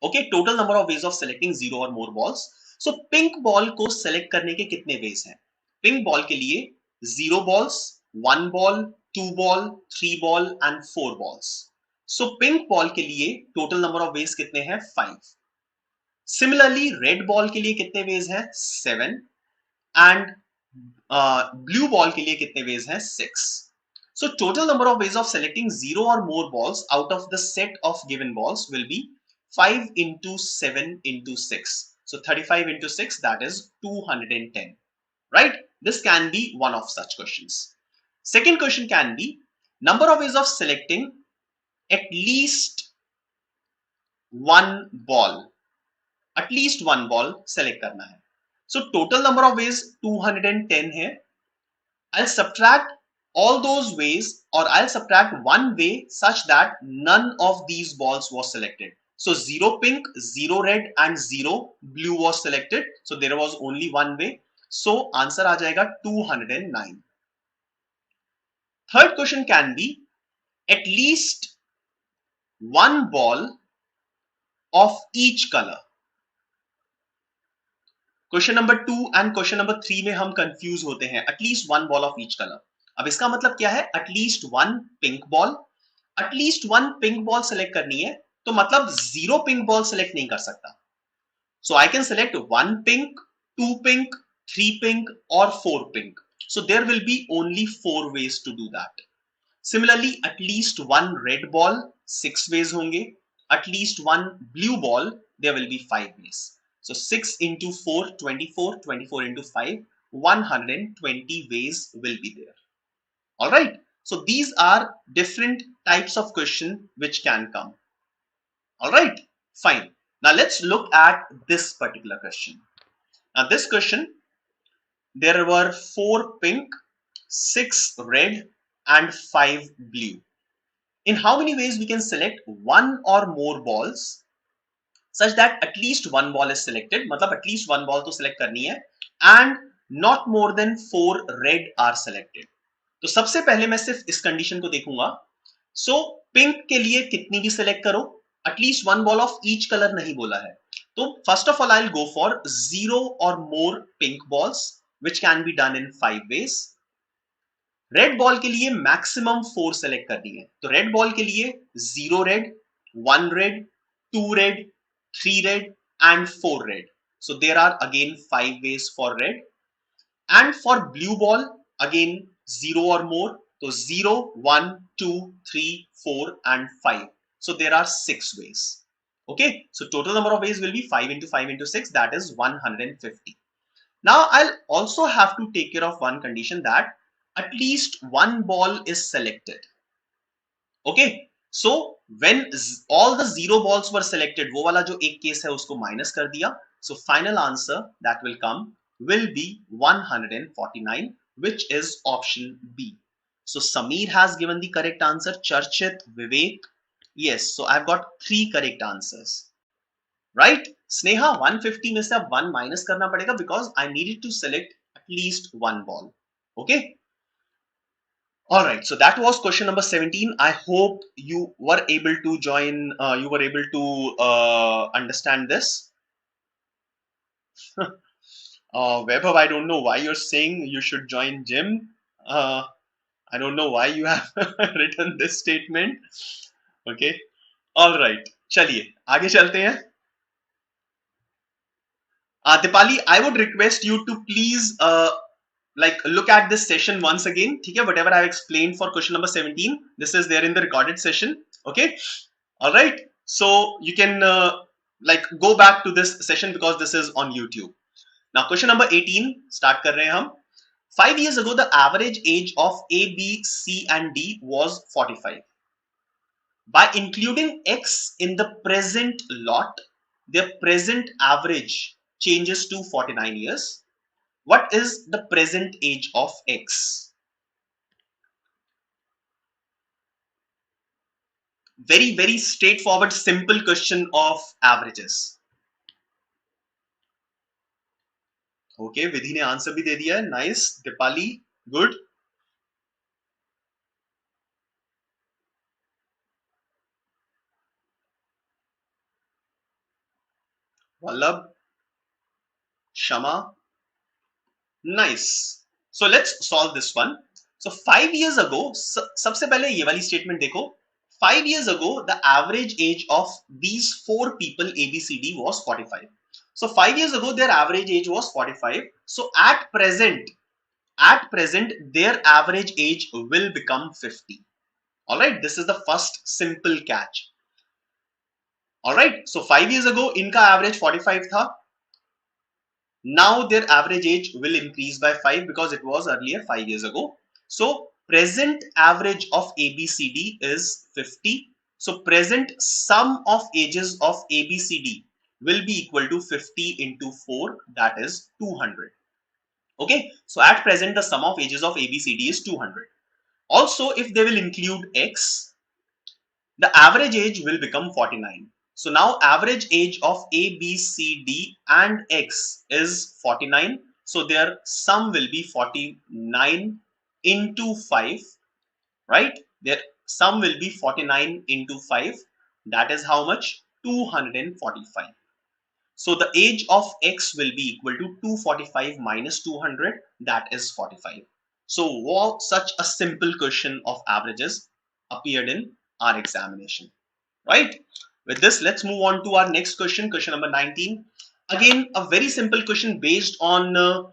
Okay, total number of ways of selecting 0 or more balls. So, pink ball को select करने के कितने ways हैं? Pink ball के लिए 0 balls, 1 ball, 2 ball, 3 ball and 4 balls. So, pink ball के लिए total number of ways कितने हैं? 5. Similarly, red ball के लिए कितने ways हैं? 7. And blue ball के लिए कितने ways हैं? 6. So, total number of ways of selecting 0 or more balls out of the set of given balls will be 5 into 7 into 6. So, 35 into 6, that is 210. Right? This can be one of such questions. Second question can be number of ways of selecting at least one ball. At least one ball select करना है. So total number of ways 210 है. I'll subtract all those ways, or I'll subtract one way such that none of these balls was selected. So 0 pink, 0 red and 0 blue was selected. So there was only one way. So answer आ जाएगा 209. Third question can be at least one ball of each color. Question number 2 and question number 3 में हम confuse होते हैं. At least one ball of each colour. अब इसका मतलब क्या है? At least one pink ball. At least one pink ball select करनी है तो मतलब 0 पिंक बॉल सेलेक्ट नहीं कर सकता. So I can select 1 pink, 2 pink, 3 pink और 4 pink. So there will be only 4 ways to do that. Similarly, at least one red ball, 6 ways होंगे. At least one blue ball, there will be 5 ways. So 6 into 4, 24, 24 into 5, 120 ways will be there. All right. So these are different types of question which can come. All right. Fine. Now let's look at this particular question. Now this question, there were 4 pink, 6 red and 5 blue. In how many ways we can select one or more balls such that at least one ball is selected, मतलब at least one ball तो select करनी है, and not more than 4 red are selected. तो सबसे पहले मैं सिर्फ इस कंडीशन को देखूंगा. सो पिंक के लिए कितनी भी सिलेक्ट करो, at least one ball of each colour नहीं बोला है. तो first of all I will go for 0 और more pink balls which can be done in 5 ways. Red ball के लिए मैक्सिमम 4 सेलेक्ट करनी है. तो रेड बॉल के लिए 0 red, 1 red, 2 red, 3 red and 4 red. So there are again 5 ways for red. And for blue ball, again 0 or more. So 0, 1, 2, 3, 4 and 5. So there are 6 ways. Okay. So total number of ways will be 5 into 5 into 6. That is 150. Now I'll also have to take care of one condition, that at least one ball is selected. Okay. So when all the 0 balls were selected, वो वाला जो एक case है उसको minus कर दिया. So final answer that will come will be 149, which is option B. So Sameer has given the correct answer. Charchit, Vivek, yes. So I've got 3 correct answers. Right? Sneha, 150 में से अब 1 minus करना पड़ेगा because I needed to select at least one ball. Okay? All right, so that was question number 17. I hope you were able to join, you were able to understand this. Vaibhav, I don't know why you're saying you should join gym. I don't know why you have written this statement. Okay, all right. चलिए आगे चलते हैं. Dipali, I would request you to please like look at this session once again. ठीक है, whatever I have explained for question number 17, this is there in the recorded session. Okay, all right. So you can like go back to this session because this is on YouTube. Now question number 18 start कर रहे हैं हम. 5 years ago, the average age of A, B, C and D was 45. By including X in the present lot, their present average changes to 49 years. What is the present age of X? Very, very straightforward, simple question of averages. Okay, Vidhi ने answer भी दे दिया है. Nice. Dipali, good. Vallabh, Shama, nice. So let's solve this one. So 5 years ago, सबसे पहले ये वाली statement देखो. 5 years ago, the average age of these 4 people A, B, C, D was 45. So 5 years ago, their average age was 45. So at present, their average age will become 50. All right, this is the first simple catch. All right, so 5 years ago, इनका average 45 था. Now their average age will increase by 5 because it was earlier 5 years ago. So present average of ABCD is 50. So present sum of ages of ABCD will be equal to 50 into 4, that is 200. Okay, so at present the sum of ages of ABCD is 200. Also, if they will include X, the average age will become 49. So now average age of A, B, C, D and X is 49. So their sum will be 49 into 5, right? Their sum will be 49 into 5. That is how much? 245. So the age of X will be equal to 245 minus 200. That is 45. So what such a simple question of averages appeared in our examination, right? With this, let's move on to our next question, question number 19. Again, a very simple question based on the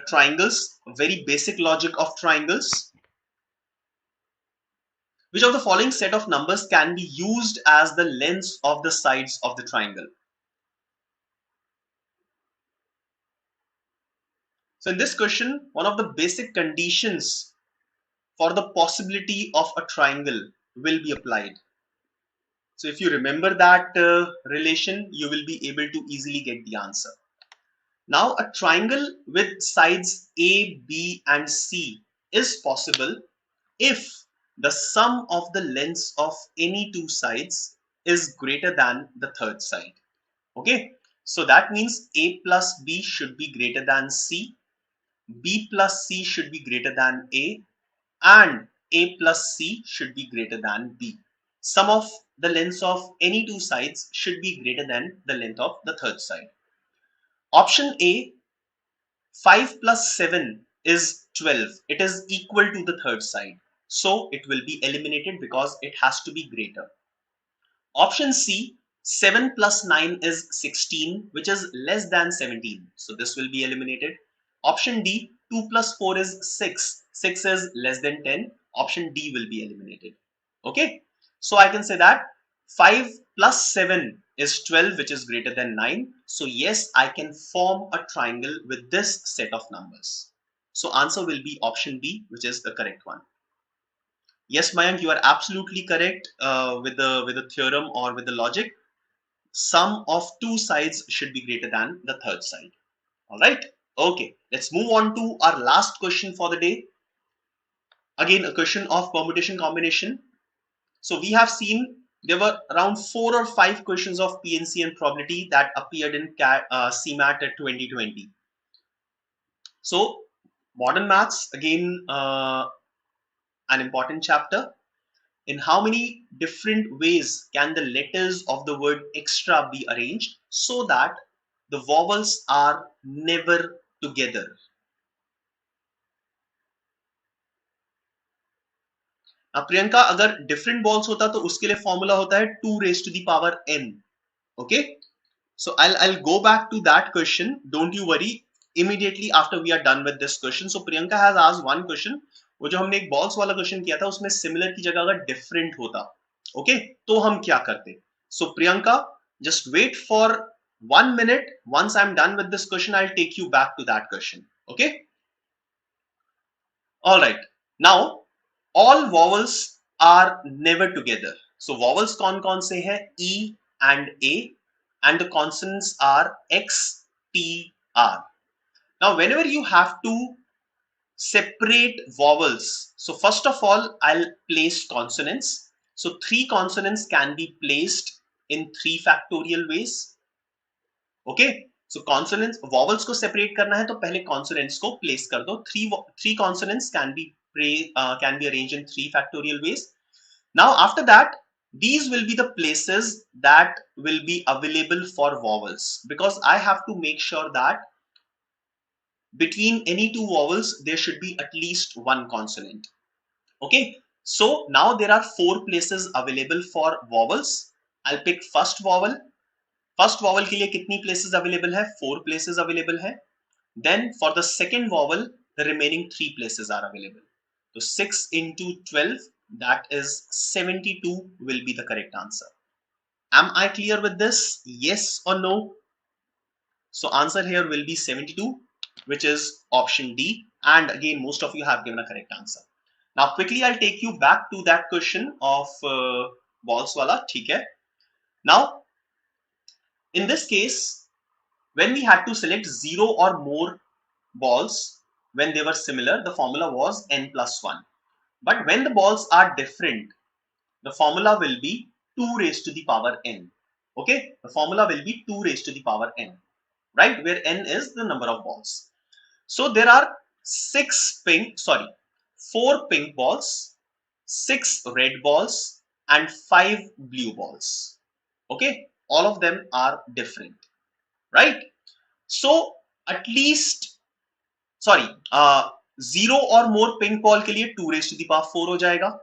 triangles, very basic logic of triangles. Which of the following set of numbers can be used as the lengths of the sides of the triangle? So in this question, one of the basic conditions for the possibility of a triangle will be applied. So if you remember that relation, you will be able to easily get the answer. Now a triangle with sides A, B and C is possible if the sum of the lengths of any two sides is greater than the third side. Okay, so that means A plus B should be greater than C, B plus C should be greater than A, and A plus C should be greater than B. Sum of the lengths of any two sides should be greater than the length of the third side. Option A, 5 plus 7 is 12. It is equal to the third side. So it will be eliminated because it has to be greater. Option C, 7 plus 9 is 16, which is less than 17. So this will be eliminated. Option D, 2 plus 4 is 6. 6 is less than 10. Option D will be eliminated. Okay. So I can say that 5 plus 7 is 12, which is greater than 9. So yes, I can form a triangle with this set of numbers. So answer will be option B, which is the correct one. Yes, Mayank, you are absolutely correct with the theorem or with the logic. Sum of two sides should be greater than the third side. All right. Okay. Let's move on to our last question for the day. Again, a question of permutation combination. So we have seen there were around 4 or 5 questions of PNC and probability that appeared in CMAT 2020. So modern maths, again, an important chapter. In how many different ways can the letters of the word extra be arranged so that the vowels are never together? अब प्रियंका अगर different balls होता तो उसके लिए formula होता है 2 raised to the power n. Okay, so I'll go back to that question. Don't you worry. Immediately after we are done with this question, so Priyanka has asked one question. वो जो हमने एक balls वाला question किया था उसमें similar की जगह अगर different होता, okay, तो हम क्या करते? So Priyanka, just wait for 1 minute. Once I'm done with this question, I'll take you back to that question. Okay. All right. Now all vowels are never together. So vowels कौन-कौन से हैं? E and A, and the consonants are X, T, R. Now whenever you have to separate vowels, so first of all I'll place consonants. So 3 consonants can be placed in 3 factorial ways. Okay, so consonants, vowels को separate करना है तो पहले consonants को place कर दो. Three consonants can be arranged in 3 factorial ways. Now after that, these will be the places that will be available for vowels, because I have to make sure that between any 2 vowels there should be at least 1 consonant. Okay, so now there are 4 places available for vowels. I'll pick first vowel. First vowel के लिए कितनी places available है? 4 places available है. Then for the second vowel the remaining 3 places are available. तो 6 into 12, that is 72 will be the correct answer. Am I clear with this? Yes or no? So answer here will be 72, which is option D, and again most of you have given a correct answer. Now quickly I'll take you back to that question of balls wala. ठीक है. Now in this case, when we had to select 0 or more balls when they were similar, the formula was n plus 1. But when the balls are different, the formula will be 2 raised to the power n. Okay, the formula will be 2 raised to the power n, right, where n is the number of balls. So there are 4 pink balls, 6 red balls, and 5 blue balls. Okay, all of them are different, right? So at least 0 और more pink ball के लिए 2 raised to the power 4 हो जाएगा.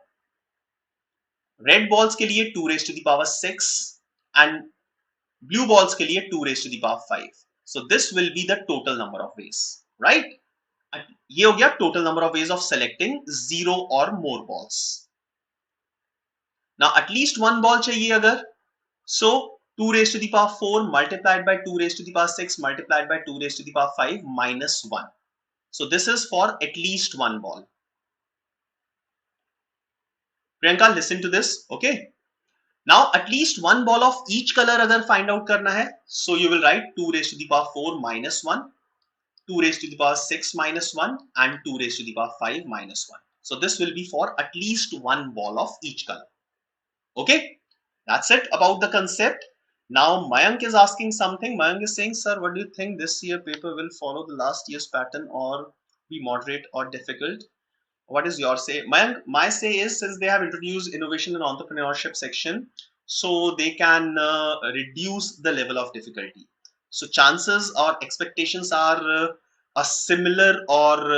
Red balls के लिए 2 raised to the power 6, and blue balls के लिए 2 raised to the power 5. So this will be the total number of ways, right? ये हो गया total number of ways of selecting 0 or more balls. Now at least 1 ball चाहिए अगर, so 2 raised to the power 4 multiplied by 2 raised to the power 6 multiplied by 2 raised to the power 5 minus 1. So this is for at least 1 ball. Priyanka, listen to this. Okay. Now at least 1 ball of each color अगर find out करना है, so you will write 2 raised to the power 4 minus 1, 2 raised to the power 6 minus 1, and 2 raised to the power 5 minus 1. So this will be for at least one ball of each color. Okay, that's it about the concept. Now Mayank is asking something. Mayank is saying, sir, what do you think, this year paper will follow the last year's pattern or be moderate or difficult? What is your say? My say is, since they have introduced innovation and entrepreneurship section, so they can reduce the level of difficulty. So chances or expectations are a similar or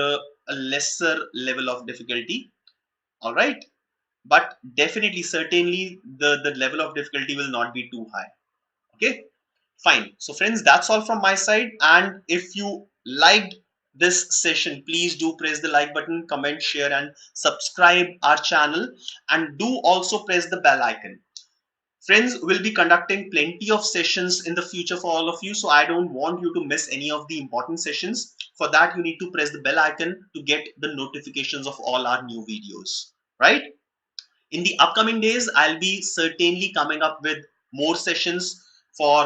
a lesser level of difficulty. All right, but definitely, certainly, the level of difficulty will not be too high. Okay, fine. So friends, that's all from my side. And if you liked this session, please do press the like button, comment, share, and subscribe our channel, and do also press the bell icon. Friends, will be conducting plenty of sessions in the future for all of you, so I don't want you to miss any of the important sessions. For that, you need to press the bell icon to get the notifications of all our new videos, right? In the upcoming days, I'll be certainly coming up with more sessions for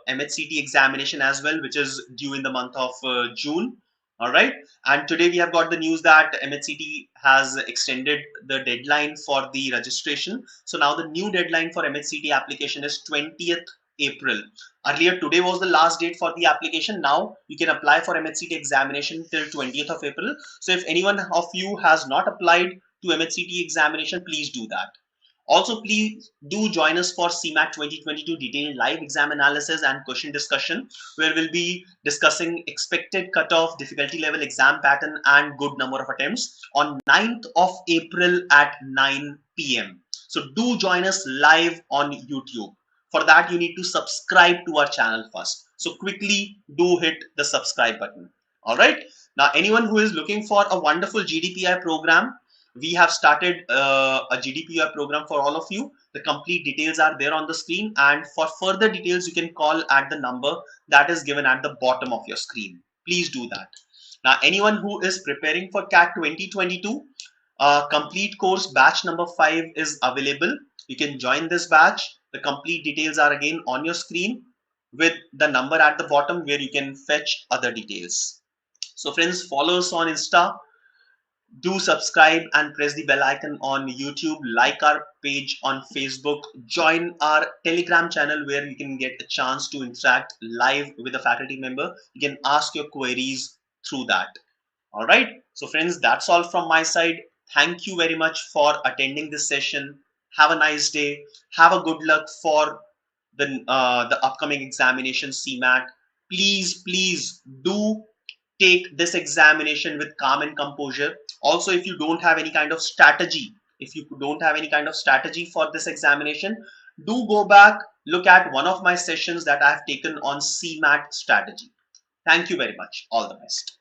Mnct examination as well, which is due in the month of June. All right. And today we have got the news that Mnct has extended the deadline for the registration. So now the new deadline for Mnct application is 20th April. Earlier, today was the last date for the application. Now you can apply for Mnct examination till 20th of April. So if anyone of you has not applied to Mnct examination, please do that. Also, please do join us for CMAT 2022 detailed live exam analysis and question discussion, where we'll be discussing expected cutoff, difficulty level, exam pattern, and good number of attempts on 9th of April at 9 p.m. So do join us live on YouTube. For that, you need to subscribe to our channel first. So quickly do hit the subscribe button. All right. Now, anyone who is looking for a wonderful GDPI program, we have started a GDPR program for all of you. The complete details are there on the screen, and for further details you can call at the number that is given at the bottom of your screen. Please do that. Now, anyone who is preparing for CAT 2022, complete course batch number 5 is available. You can join this batch. The complete details are again on your screen with the number at the bottom where you can fetch other details. So friends, follow us on Insta. Do subscribe and press the bell icon on YouTube, like our page on Facebook, join our Telegram channel where you can get a chance to interact live with a faculty member. You can ask your queries through that. All right. So friends, that's all from my side. Thank you very much for attending this session. Have a nice day. Have a good luck for the upcoming examination, CMAT. Please do take this examination with calm and composure. Also, if you don't have any kind of strategy, for this examination, do go back, look at one of my sessions that I've taken on CMAT strategy. Thank you very much. All the best.